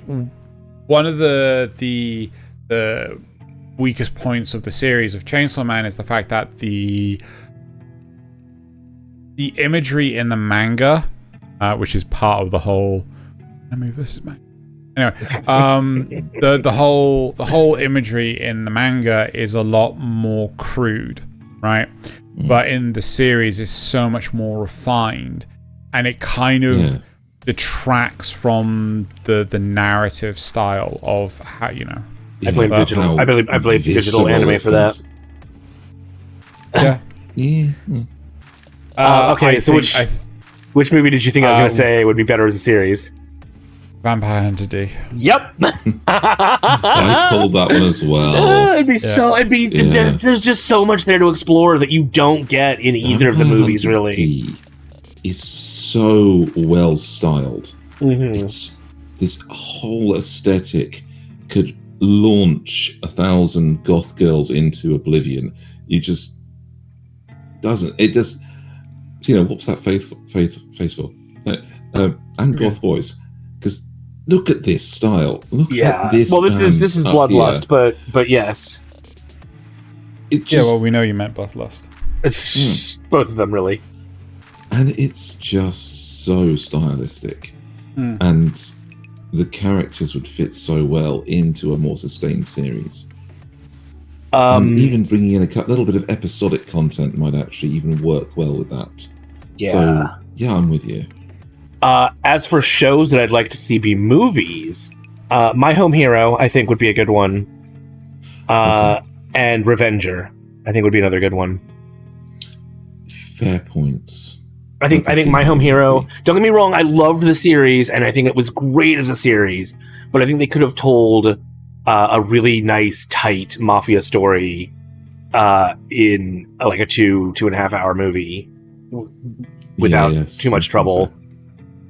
one of the weakest points of the series of Chainsaw Man is the fact that the imagery in the manga, which is part of the whole anime versus manga. Anyway, the whole imagery in the manga is a lot more crude, right? But in the series, it's so much more refined, and it kind of detracts from the narrative style of how I blame digital. I blame digital anime for that. Yeah. Okay, so which movie did you think I was going to say would be better as a series? Vampire Hunter D. Yep. I called that one as well. There's just so much there to explore that you don't get in either of the movies, really. D is so well styled. Mm-hmm. It's this whole aesthetic could launch 1,000 goth girls into oblivion. It just doesn't. It just. What's that faithful? And goth boys, because look at this style. Look at this. Well, this is Bloodlust, but yes. It just, we know you meant Bloodlust. Both of them, really. And it's just so stylistic, and the characters would fit so well into a more sustained series. Even bringing in a little bit of episodic content might actually even work well with that. Yeah. So, I'm with you. As for shows that I'd like to see be movies, My Home Hero, I think, would be a good one. Okay. And Revenger, I think, would be another good one. Fair points. I think My Home Hero. Don't get me wrong, I loved the series, and I think it was great as a series. But I think they could have told a really nice, tight mafia story in like a 2.5 hour movie without too much trouble.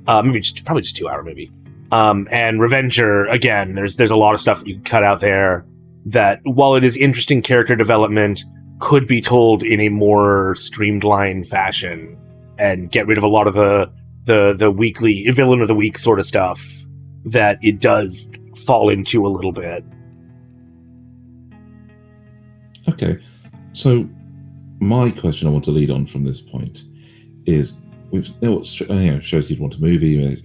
Probably just 2 hour movie. And Revenger, again, there's a lot of stuff that you can cut out there that, while it is interesting character development, could be told in a more streamlined fashion and get rid of a lot of the weekly villain of the week sort of stuff that it does fall into a little bit. Okay, so my question I want to lead on from this point is, shows you'd want a movie.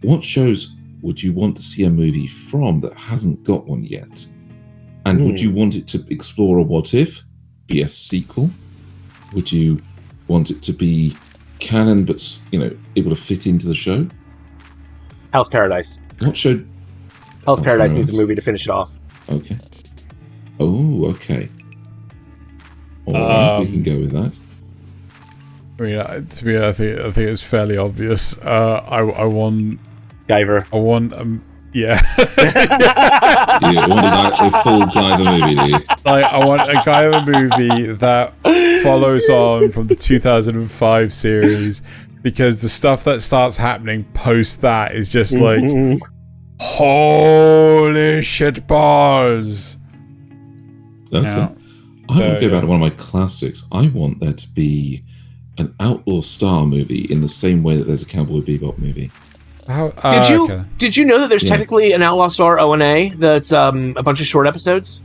What shows would you want to see a movie from that hasn't got one yet? And would you want it to explore a what if, be a sequel? Would you want it to be canon but able to fit into the show? Hell's Paradise. What show? Hell's Paradise needs a movie to finish it off. Okay. Oh, okay. All right, we can go with that. I mean, to me, I think it's fairly obvious. I want Guyver. I want yeah. You want a full Guyver movie, do you? Like, I want a Guyver movie that follows on from the 2005 series, because the stuff that starts happening post that is just like, holy shit balls. Okay. Now, I want to go back to one of my classics. I want there to be an Outlaw Star movie in the same way that there's a Cowboy Bebop movie. Did you know that there's technically an Outlaw Star O&A that's a bunch of short episodes?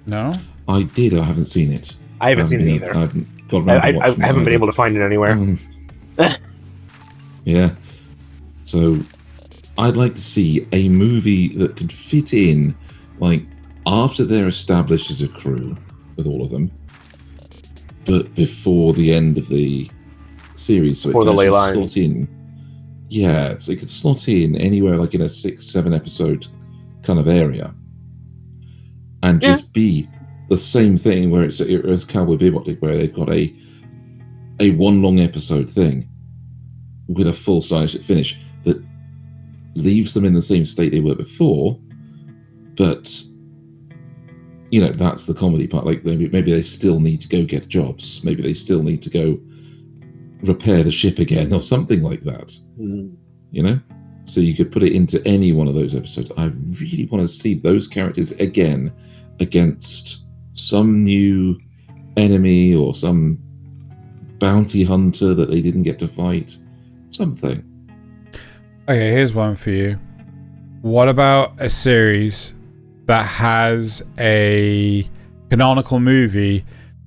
No, I did. I haven't seen it. I haven't seen it either. I haven't got around to watching it. I haven't been able to find it anywhere. Yeah. So I'd like to see a movie that could fit in, like, after they're established as a crew with all of them, but before the end of the series, so it can slot in. Yeah, so it could slot in anywhere, like in a 6-7 episode kind of area, and just be the same thing where it's as Cowboy Bebop did, where they've got a one long episode thing with a full stylistic finish that leaves them in the same state they were before, but that's the comedy part. Like, maybe they still need to go get jobs. Maybe they still need to go repair the ship again or something like that. So you could put it into any one of those episodes. I really want to see those characters again against some new enemy or some bounty hunter that they didn't get to fight. Something. Okay, here's one for you. What about a series that has a canonical movie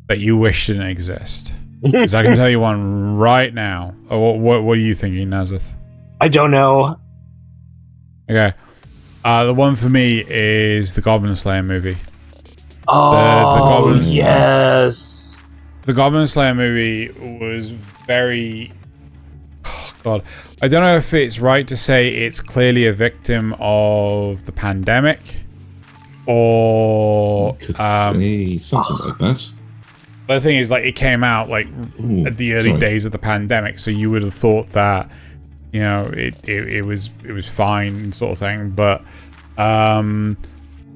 that you wish didn't exist? Because I can tell you one right now. What are you thinking, Nasuth? I don't know. Okay. The one for me is the Goblin Slayer movie. Oh, yes. The Goblin Slayer movie was very... Oh, God. I don't know if it's right to say it's clearly a victim of the pandemic, or... You could say something like that. But the thing is, like, it came out at the early days of the pandemic, so you would have thought that, it was fine, sort of thing. But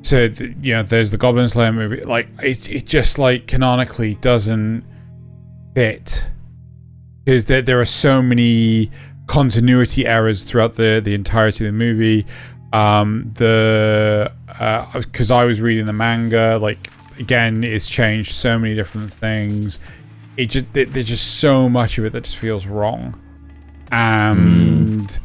there's the Goblin Slayer movie. Like, it just, like, canonically doesn't fit, because there are so many continuity errors throughout the entirety of the movie. Because I was reading the manga, like, again, it's changed so many different things. There's just so much of it that just feels wrong. And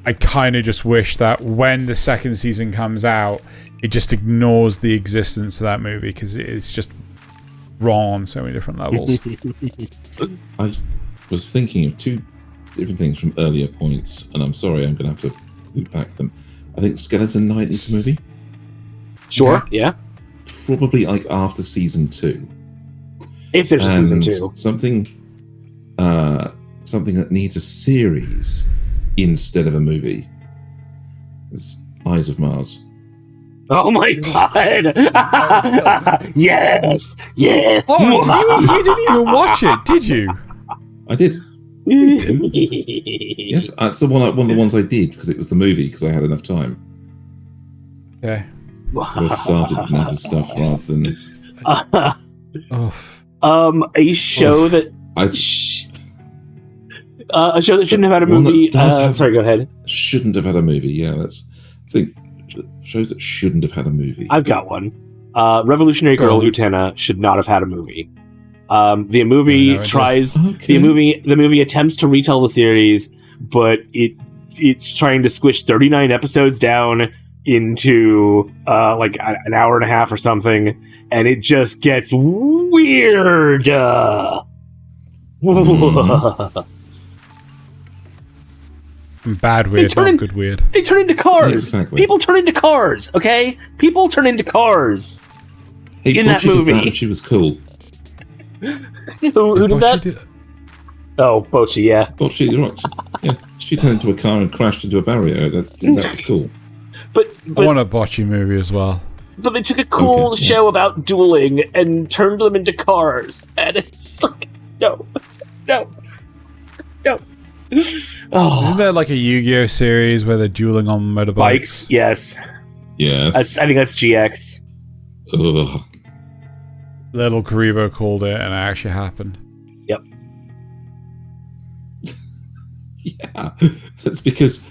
I kind of just wish that when the second season comes out, it just ignores the existence of that movie, because it's just wrong on so many different levels. I was thinking of two different things from earlier points, and I'm sorry, I'm going to have to loop back them. I think Skeleton Knight needs a movie. Sure, yeah. Probably like after season 2. If there's a season 2. Something that needs a series instead of a movie. Eyes of Mars. Oh my god! Yes! Yes! Oh, you didn't even watch it, did you? I did. Yes, that's one of the ones I did because it was the movie because I had enough time. Okay. Because I started with other stuff rather than. A show that a show that shouldn't have had a movie. Sorry, go ahead. Shouldn't have had a movie. Yeah, that's. I think shows that shouldn't have had a movie. I've got one. Revolutionary Girl Utena should not have had a movie. The movie the movie attempts to retell the series, but it's trying to squish 39 episodes down into like an hour and a half or something, and it just gets weird. Bad weird, not good weird. They turn into cars. Yeah, exactly. People turn into cars, okay? People turn into cars in that movie. Did that and she was cool. Who did that? Oh, Bocchi, yeah. Bocchi, you're right. Yeah, she turned into a car and crashed into a barrier. That was cool. But I want a Bocchi movie as well. But they took a cool show about dueling and turned them into cars, and it's like, no. Oh. Isn't there like a Yu-Gi-Oh series where they're dueling on motorbikes? Bikes, yes. I think that's GX. Ugh. Little Karibo called it, and it actually happened. Yep. Yeah, that's because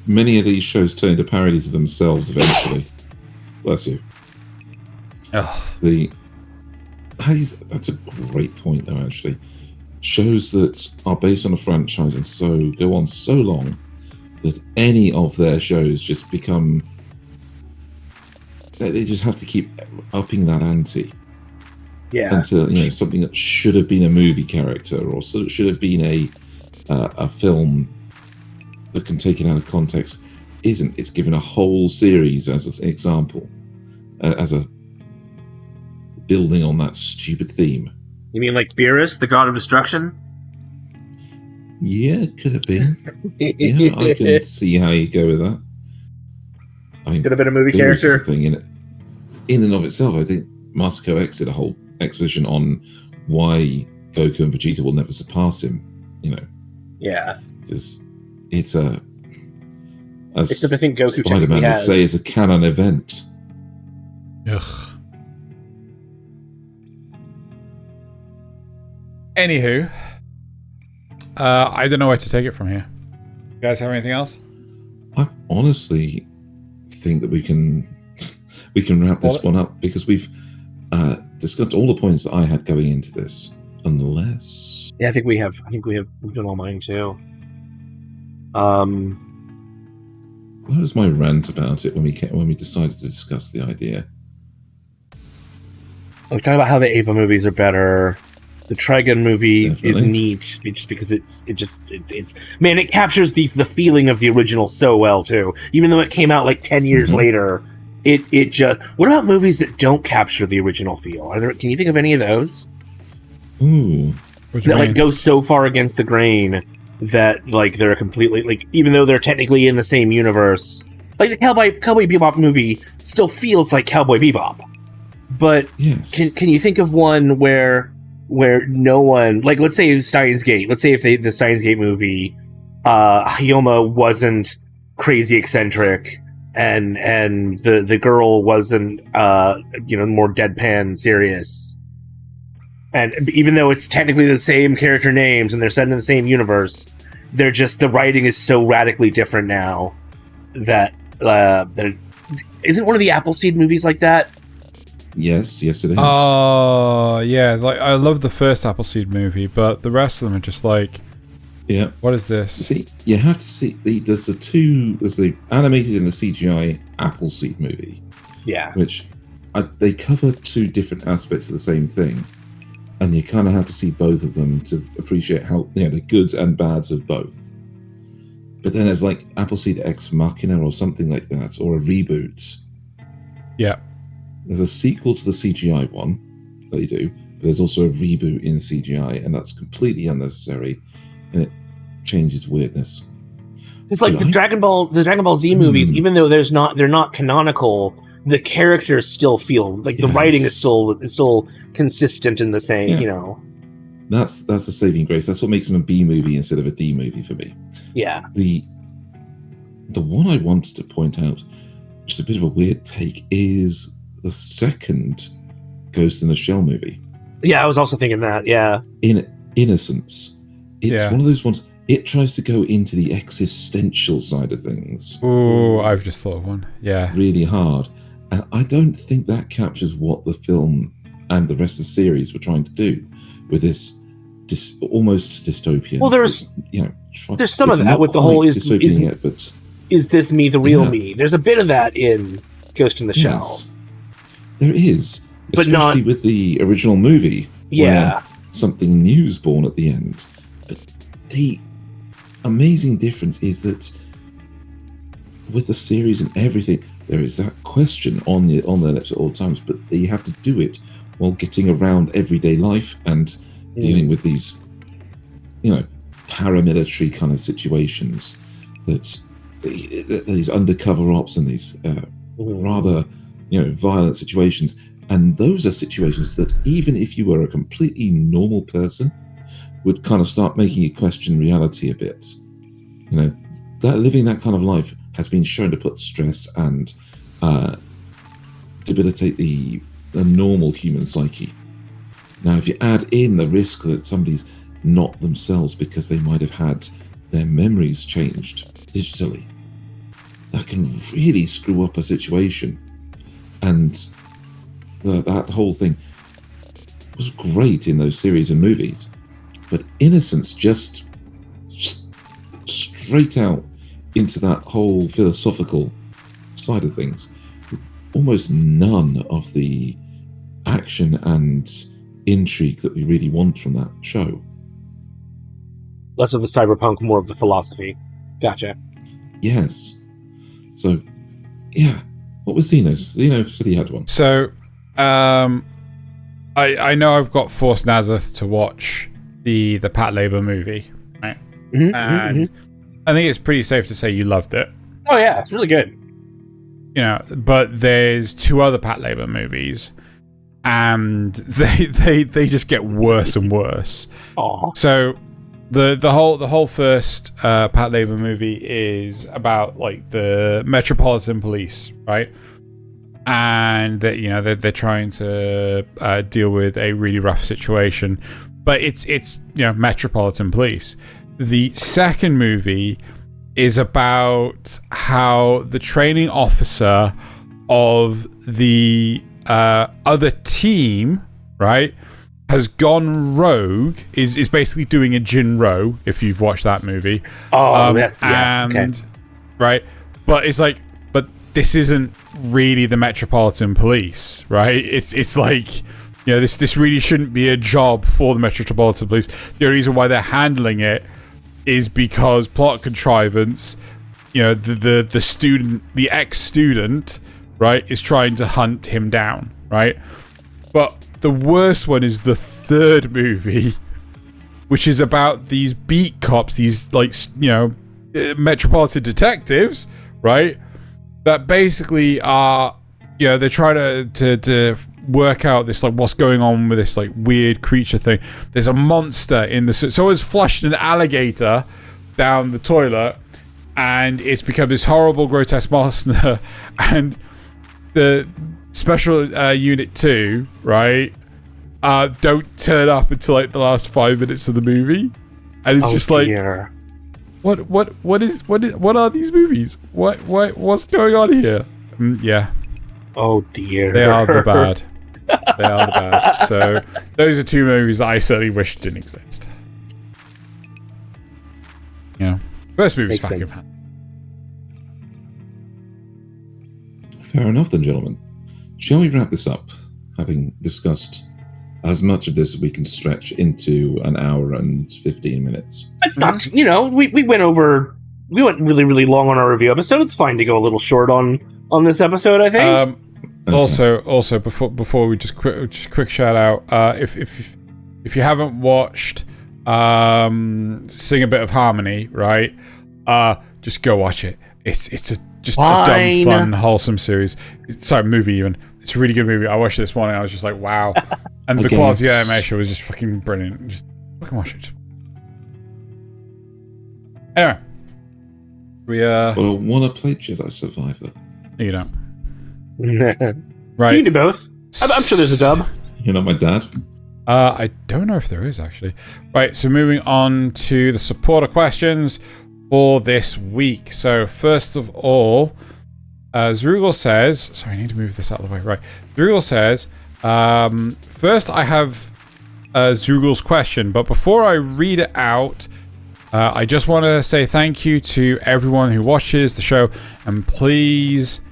many of these shows turn into parodies of themselves eventually. Bless you. Ugh. That's a great point, though. Actually, shows that are based on a franchise and so go on so long that any of their shows just become. They just have to keep upping that ante. Yeah. Until something that should have been a movie character or should have been a film that can take it out of context isn't. It's given a whole series as an example, as a building on that stupid theme. You mean like Beerus, the god of destruction? Yeah, could have been. Yeah, I can see how you go with that. I mean, could have been a movie Beerus character. Is a thing in and of itself. I think Masako X did a whole exposition on why Goku and Vegeta will never surpass him. Yeah, because it's a. Except I think Goku Spider-Man would say is a canon event. Ugh. Anywho, I don't know where to take it from here. You guys have anything else? I honestly think that we can wrap this one up because we've discussed all the points that I had going into this. Unless, yeah, I think we have. We've done all mine too. What was my rant about it when we decided to discuss the idea? We're talking about how the Ava movies are better. The Trigun movie Definitely. is neat, just because it's man, it captures the feeling of the original so well too. Even though it came out like 10 years later, it just. What about movies that don't capture the original feel? Can you think of any of those? Ooh, that like go so far against the grain that like they're completely like, even though they're technically in the same universe, like the Cowboy Bebop movie still feels like Cowboy Bebop. But yes. Can you think of one where no one, like, let's say Steins Gate. Let's say if the Steins Gate movie, Hyoma wasn't crazy eccentric, and the girl wasn't more deadpan serious. And even though it's technically the same character names and they're set in the same universe, they're just, the writing is so radically different now that isn't one of the Appleseed movies like that? Yes, it is. Oh, yeah. Like, I love the first Appleseed movie, but the rest of them are just like, yeah. What is this? See, you have to see. There's the animated and the CGI Appleseed movie. Yeah. Which they cover two different aspects of the same thing, and you kind of have to see both of them to appreciate how the goods and bads of both. But then there's like Appleseed Ex Machina or something like that, or a reboot. Yeah. There's a sequel to the CGI one that they do, but there's also a reboot in CGI, and that's completely unnecessary, and it changes weirdness. It's like the Dragon Ball Z movies, even though they're not canonical, the characters still feel like the writing is still consistent in the same, you know. That's the saving grace. That's what makes them a B movie instead of a D movie for me. Yeah. The one I wanted to point out, just a bit of a weird take, is the second Ghost in the Shell movie. Yeah, I was also thinking that. Yeah. In Innocence, it's one of those ones. It tries to go into the existential side of things. Oh, I've just thought of one. Yeah. Really hard. And I don't think that captures what the film and the rest of the series were trying to do with this almost dystopian. Well, there's some of that with the whole is this me the real me? There's a bit of that in Ghost in the Shell. There is. But especially with the original movie. Yeah. Where something new's born at the end. But the amazing difference is that with the series and everything, there is that question on their lips at all times, but you have to do it while getting around everyday life and dealing with these, paramilitary kind of situations, that these undercover ops and these rather, violent situations. And those are situations that even if you were a completely normal person, would kind of start making you question reality a bit. That living that kind of life has been shown to put stress and debilitate the normal human psyche. Now, if you add in the risk that somebody's not themselves because they might have had their memories changed digitally, that can really screw up a situation. And that whole thing was great in those series of movies, but Innocence just straight out into that whole philosophical side of things, with almost none of the action and intrigue that we really want from that show. Less of the cyberpunk, more of the philosophy. Gotcha. Yes. So, yeah. What was Zeno's? Zeno said he had one. So, I know I've got forced Nasuth to watch the Pat Labor movie, right? And I think it's pretty safe to say you loved it. Oh yeah, it's really good. But there's two other Pat Labor movies, and they just get worse and worse. Aww. So the whole first Pat Labor movie is about like the Metropolitan Police, right? And that they're trying to deal with a really rough situation, but it's Metropolitan Police. The second movie is about how the training officer of the other team, right, has gone rogue, is basically doing a Jinro, if you've watched that movie. Okay. Right, but it's like, but this isn't really the Metropolitan Police, right? It's like, this really shouldn't be a job for the Metropolitan Police. The only reason why they're handling it is because plot contrivance, the student, the ex-student, right, is trying to hunt him down, right? But the worst one is the third movie, which is about these beat cops, these metropolitan detectives, right? That basically are, they're trying to work out this, like, what's going on with this, like, weird creature thing. There's a monster in the... Someone's flushed an alligator down the toilet, and it's become this horrible, grotesque monster, and the Special Unit 2, right, don't turn up until, like, the last 5 minutes of the movie. And it's just dear. Like... What are these movies? What's going on here? Yeah. Oh dear. They are the bad. They are the bad. So those are two movies that I certainly wish didn't exist. First movie's fucking bad. Fair enough then, gentlemen. Shall we wrap this up, having discussed as much of this as we can stretch into an hour and 15 minutes? It's not, we went really, really long on our review episode. It's fine to go a little short on this episode, I think. Okay. Also, before we just quick shout out, if you haven't watched Sing a Bit of Harmony, right? just go watch it. It's a Fine. dumb, fun, wholesome series. Movie even. It's a really good movie. I watched it this morning. I was just like, wow. And the quality of animation was just fucking brilliant. Just fucking watch it. Anyway. Well, I want to play Jedi Survivor. No, you don't. Right. You can do both. I'm sure there's a dub. You're not my dad? I don't know if there is, actually. Right, so moving on to the supporter questions for this week. So, first of all, Zrugel says... Sorry, I need to move this out of the way. Right. Zrugel says... first, I have Zrugel's question, but before I read it out, I just want to say thank you to everyone who watches the show, and please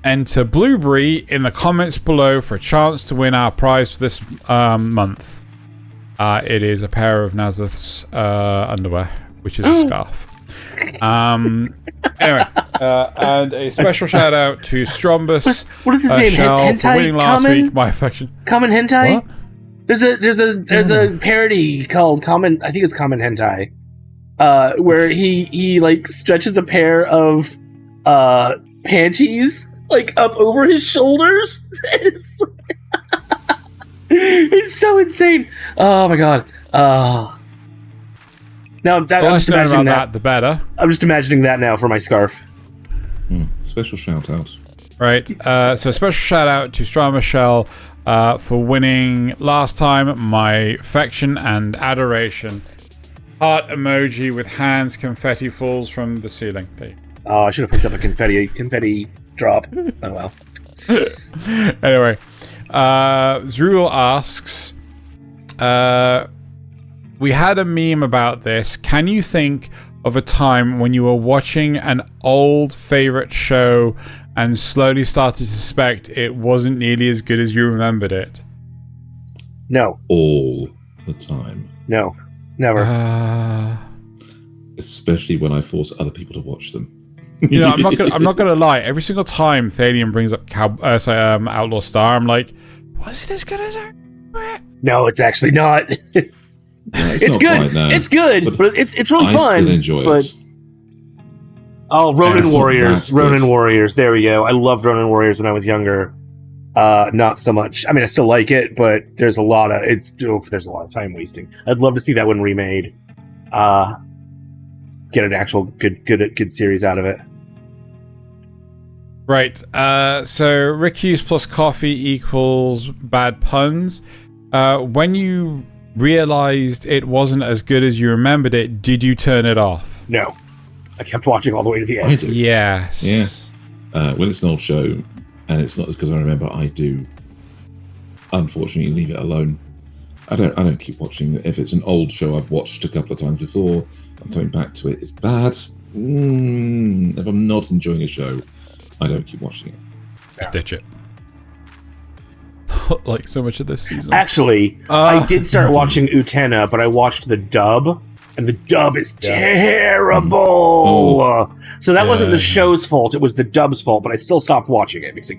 enter Blueberry in the comments below for a chance to win our prize for this month. It is a pair of Nasuth's underwear, which is a scarf. Anyway, and a special shout out to Strombus. What is his name? Hentai for winning last week. My affection. Common Hentai. What? There's a parody called Common. I think it's Common Hentai, where he like stretches a pair of panties like up over his shoulders. It's so insane. Oh my god. Now I'm just imagining that. The better. I'm just imagining that now for my scarf. Special shout out. Right. So a special shout out to Strama Michelle for winning last time. My affection and adoration. Heart emoji with hands. Confetti falls from the ceiling. Oh, I should have hooked up a confetti drop. Oh well. Anyway, Zruel asks, we had a meme about this. Can you think of a time when you were watching an old favorite show and slowly started to suspect it wasn't nearly as good as you remembered it? No. All the time. No. Never. Especially when I force other people to watch them. You know, I'm not gonna lie. Every single time Thaylien brings up Outlaw Star, I'm like, was it as good as I? No, it's actually not. It's good. It's good, but it's really fun. I still enjoy it. Oh, Ronin Warriors. Ronin Warriors. There we go. I loved Ronin Warriors when I was younger. Not so much. I mean, I still like it, but there's a lot of time wasting. I'd love to see that one remade. Get an actual good series out of it. Right. So Rick Hughes plus coffee equals bad puns. When you realized it wasn't as good as you remembered it, did you turn it off? No. I kept watching all the way to the end. I do. Yes. Yeah. When it's an old show and it's not as good as I remember, I do unfortunately leave it alone. I don't keep watching it. If it's an old show I've watched a couple of times before, I'm coming back to it. It's bad. If I'm not enjoying a show, I don't keep watching it. Just ditch it. Like so much of this season. Actually, I did start watching Utena, but I watched the dub, and the dub is terrible. So that wasn't the show's fault; it was the dub's fault. But I still stopped watching it because I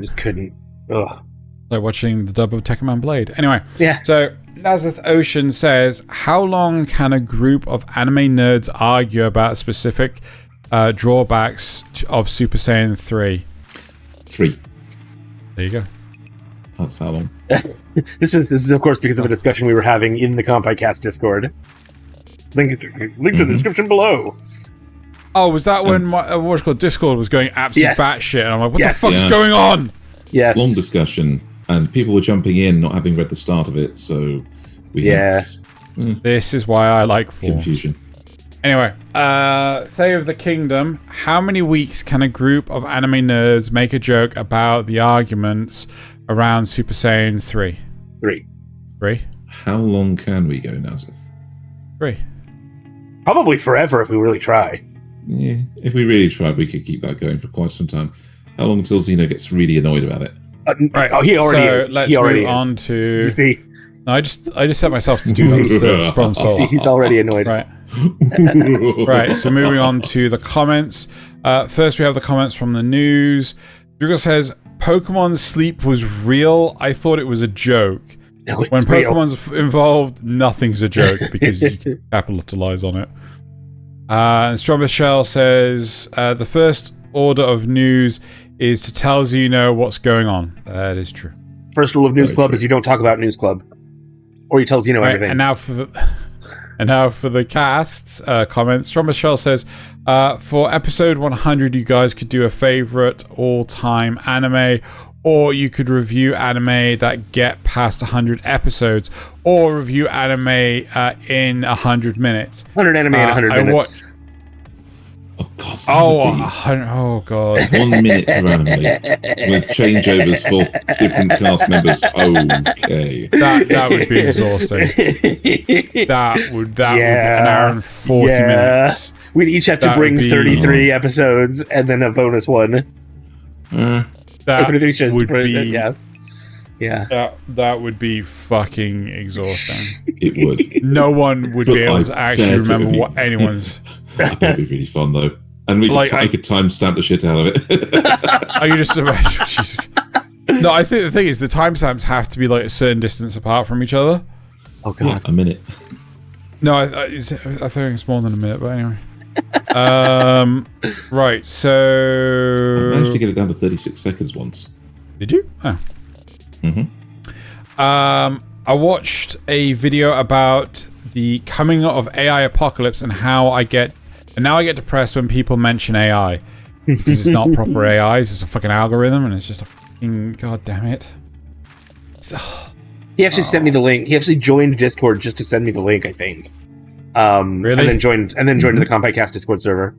just couldn't. Ugh. Like watching the dub of Tekkaman Blade. Anyway, yeah. So Nasuth Ocean says, "How long can a group of anime nerds argue about specific drawbacks of Super Saiyan 3?" 3. There you go. That's how long. This is of course because of a discussion we were having in the Kanpai Cast Discord. Link to the description below. Oh, was that when what's called Discord was going absolute batshit? And I'm like, what the fuck's going on? Yes. Long discussion, and people were jumping in, not having read the start of it, so we had This is why I like forms. confusion. Anyway, Thay of the Kingdom. How many weeks can a group of anime nerds make a joke about the arguments around Super Saiyan 3? 3. How long can we go, Nasuth? 3. Probably forever if we really try. Yeah, if we really tried, we could keep that going for quite some time. How long until Xeno gets really annoyed about it? Right. Oh, he already is. Let's move on to. You see? No, I just set myself to do this problem solve. See, he's already annoyed. Right. Right. So moving on to the comments. First, we have the comments from the news. Druga says, "Pokemon Sleep was real. I thought it was a joke. No, it's when real. Pokemon's involved, nothing's a joke because you can capitalize on it." And Strong Michelle says, the first order of news is to tell Xeno what's going on. That is true. First rule of News Very Club true. is you don't talk about News Club. Or you tell Xeno Right, everything. and now for the cast's comments. Strong Michelle says, for episode 100, you guys could do a favorite all-time anime, or you could review anime that get past 100 episodes, or review anime in 100 minutes. 100 anime in 100 minutes. Oh God! So Oh God! 1 minute per anime with changeovers for different cast members. Okay. That would be exhausting. That would be an hour and 40 minutes. We'd each have to That bring would be- 33 episodes and then a bonus one. That 33 shows would to put it- be yeah. that would be fucking exhausting. It would. No one would be But able I to actually bet it would remember be- what anyone's. I bet it'd be really fun though, and we Like, I could timestamp the shit out of it. Are you just imagine? No, I think the thing is the timestamps have to be like a certain distance apart from each other. Oh god. A minute. No, I think it's more than a minute, but anyway. Right, I so managed to get it down to 36 seconds once. did you? Oh. Mm-hmm. I watched a video about the coming of AI apocalypse and how now I get depressed when people mention AI because it's not proper AI, it's just a fucking algorithm, and it's just a fucking god damn it. He actually sent me the link. He actually joined Discord just to send me the link, I think. Really? And then joined the Kanpai Cast Discord server.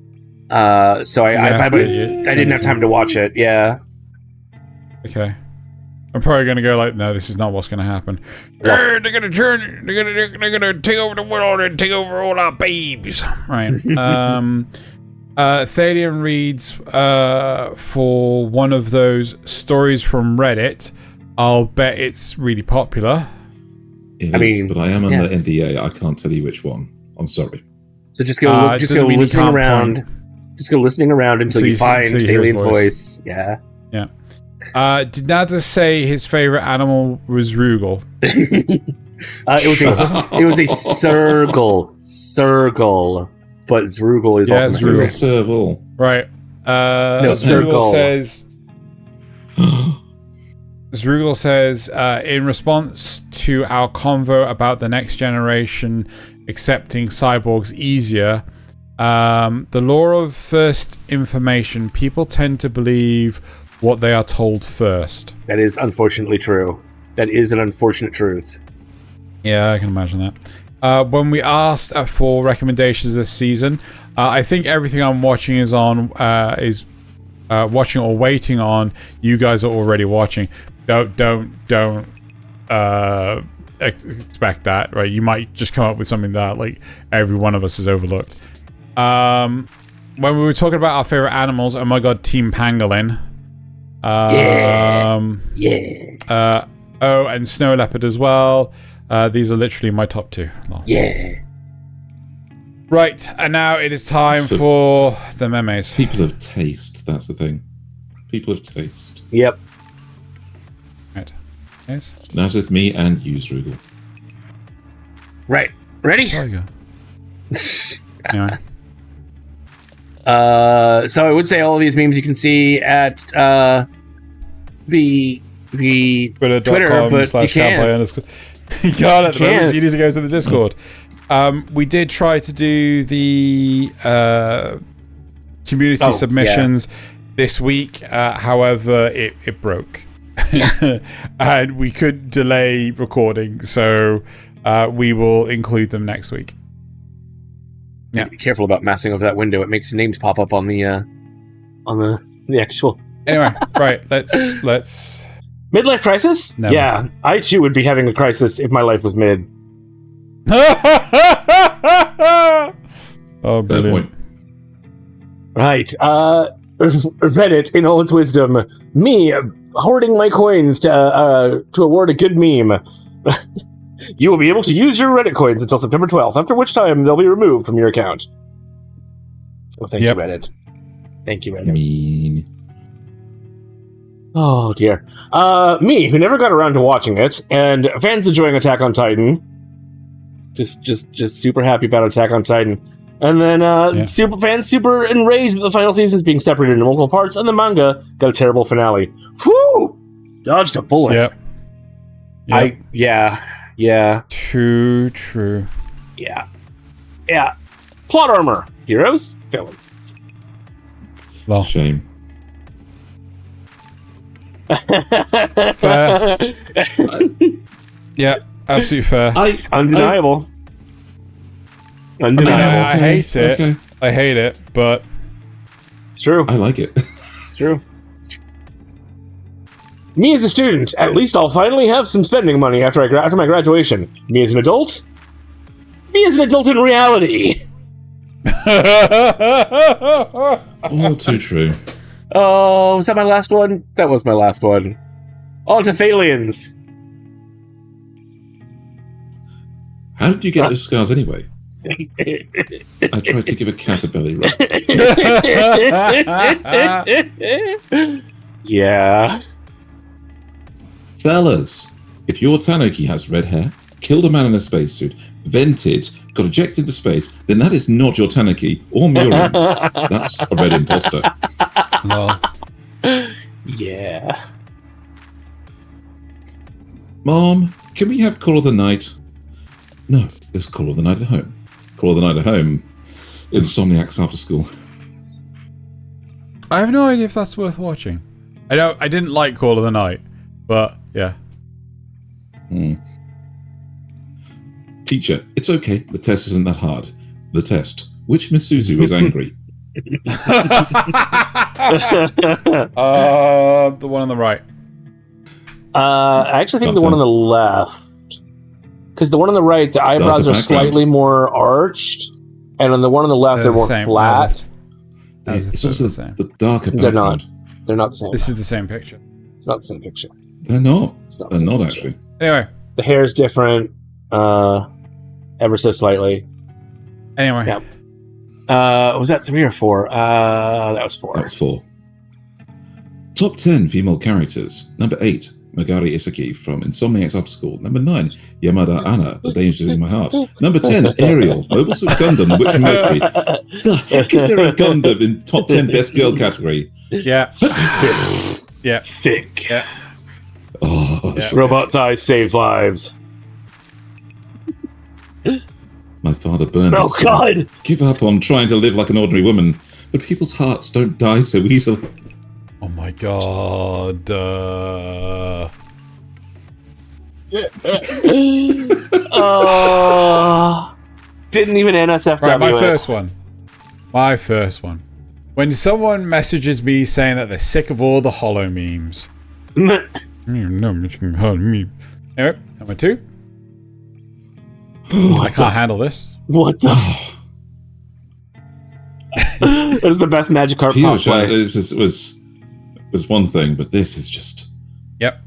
So I didn't have time to watch it. Yeah. Okay. I'm probably gonna go like, no, this is not what's gonna happen. They're gonna take over the world and take over all our babes. Right. Thaylien reads for one of those stories from Reddit. I'll bet it's really popular. It is, but I am under NDA. I can't tell you which one. I'm sorry. So just go listening around. Just go listening around until you find Thalien's voice. Yeah. Yeah. Did Nada say his favorite animal was Rugal? It was a circle, but Zrugal is also my favorite. Serval. Right. Circle Zrugal says, in response to our convo about the next generation accepting cyborgs easier, the law of first information, people tend to believe what they are told first. That is unfortunately true. That is an unfortunate truth. Yeah, I can imagine that. When we asked for recommendations this season, I think everything I'm watching is watching or waiting on. You guys are already watching. Don't expect that, right? You might just come up with something that like every one of us has overlooked. When we were talking about our favorite animals, oh my god, Team Pangolin. Oh, and Snow Leopard as well. These are literally my top two. Yeah. Right, and now it is time for the memes. People of taste, that's the thing. People of taste. Yep. Right. Yes. Nasuth, me, and you, Zrugal. Right. Ready? There you go. Anyway. So I would say all of these memes you can see at the Twitter, but you can't. You can't at the moment, so can't. you need to go to the Discord. We did try to do the community submissions this week. However, it broke. And we could delay recording, so we will include them next week. Yeah. Be careful about messing over that window. It makes names pop up on the actual. Anyway, right, let's Midlife crisis? Never. Yeah, I too would be having a crisis if my life was mid. Oh, Fair brilliant. point. Right. Reddit, in all its wisdom, me hoarding my coins to award a good meme. You will be able to use your Reddit coins until September 12th, after which time they'll be removed from your account. Oh, thank you, Reddit. Thank you, Reddit. Mean. Oh, dear. Me, who never got around to watching it, and fans enjoying Attack on Titan. Just super happy about Attack on Titan. And then super fans super enraged that the final season is being separated into multiple parts, and the manga got a terrible finale. Whew! Dodged a bullet. Yep. Yeah. True. Yeah. Plot armor. Heroes, villains. Well, Shame. fair. Yeah, absolutely fair. Undeniable. I hate it. Okay. I hate it, but It's true. I like it. It's true. Me as a student, at least I'll finally have some spending money after my graduation. Me as an adult? Me as an adult in reality. All too true. Oh, was that my last one? That was my last one. On to Thayliens. How did you get those scars anyway? I tried to give a cat a belly rub. Yeah. Fellas, if your Tanuki has red hair, killed a man in a spacesuit, vented, got ejected into space, then that is not your Tanuki or Muriel's. That's a red imposter. well, Yeah. Mom, can we have Call of the Night? No, there's Call of the Night at home. Call of the Night at home. Insomniacs after school. I have no idea if that's worth watching. I didn't like Call of the Night, but yeah. Teacher, it's okay. The test isn't that hard. The test. Which Miss Suzu is angry? The one on the right. I actually think the one on the left. Because the one on the right, the eyebrows are slightly more arched, and on the one on the left, they're more flat. It's also the same. the darker They're background. They're not the same. This is the same picture. It's not the same picture. They're not. It's not They're the same not picture. actually. Anyway. The hair's different, ever so slightly. Anyway. Yeah. Was that 3 or 4? That was 4. That was 4. Top 10 female characters. Number 8, Megari Isaki from Insomniacs After School. Number 9, Yamada Anna, The Dangers in My Heart. Number 10, Ariel, Mobile Suit Gundam, The Witch from Mercury. The heck is there a Gundam in top 10 best girl category? Yeah. Yeah. Thick. Yeah. Oh, Yeah. Robot thighs saves lives. My father burned Oh, it, so God! give up on trying to live like an ordinary woman. But people's hearts don't die so easily. Oh my god. Didn't even NSFW Right, my it. first one. My first one. When someone messages me saying that they're sick of all the hollow memes. Anyway, number 2. I can't handle this. What the? It was the best Magikarp cosplay. It was one thing, but this is just... Yep.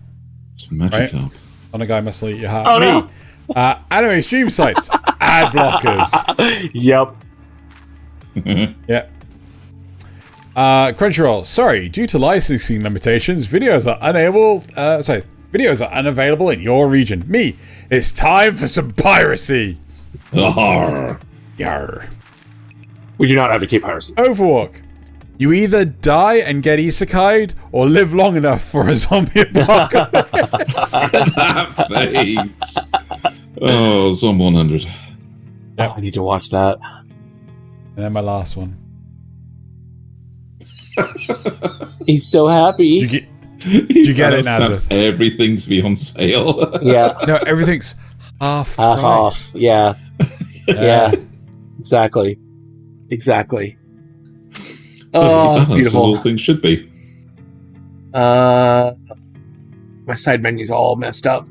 It's Magikarp. Right. On a guy must eat your heart. Oh, Me. no. Anime stream sites. Ad blockers. Yep. Yep. Crunchyroll. Sorry, due to licensing limitations, videos are unavailable in your region. Me. It's time for some piracy. Arr. Yarr. We do not advocate piracy. Overwalk. You either die and get isekai'd or live long enough for a zombie apocalypse. That face. Oh, Zom 100. Yep. Oh, I need to watch that. And then my last one. He's so happy. Did you get it, Nasuth? Everything to be on sale. Yeah. No, everything's half Half price. off. Yeah. Yeah. Exactly. Oh, that's Balanced, as all beautiful. things should be. My side menu's all messed up.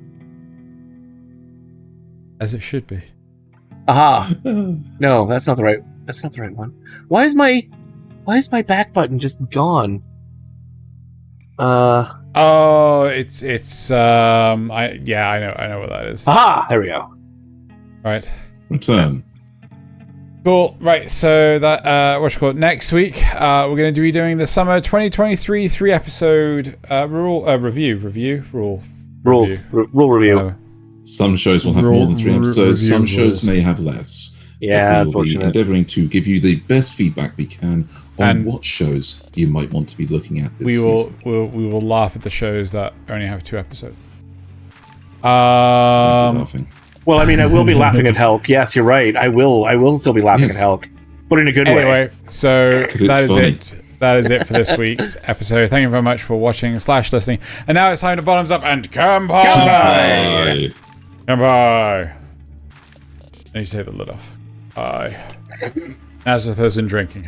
As it should be. Aha. No, that's not the right one. Why is my back button just gone? Oh, it's I know what that is. Aha! There we go. Right. Return. Cool. Right. So that next week we're going to be doing the summer 2023 3-episode review. Rule review. Whatever. Some shows will have more than 3 episodes. Some review shows rules. may have less. Yeah, we will be unfortunate. endeavouring to give you the best feedback we can on And what shows you might want to be looking at this we will season. we will laugh at the shows that only have 2 episodes. Laughing. Well, I mean, I will be laughing at Helk. Yes, you're right. I will still be laughing Yes. at Helk, but in a good way. Anyway, so 'Cause it's that is funny. it. That is it for this week's episode. Thank you very much for watching / listening. And now it's time to bottoms up and Kanpai! Bye. Kanpai! I need to take the lid off. Bye. Nasuth isn't drinking.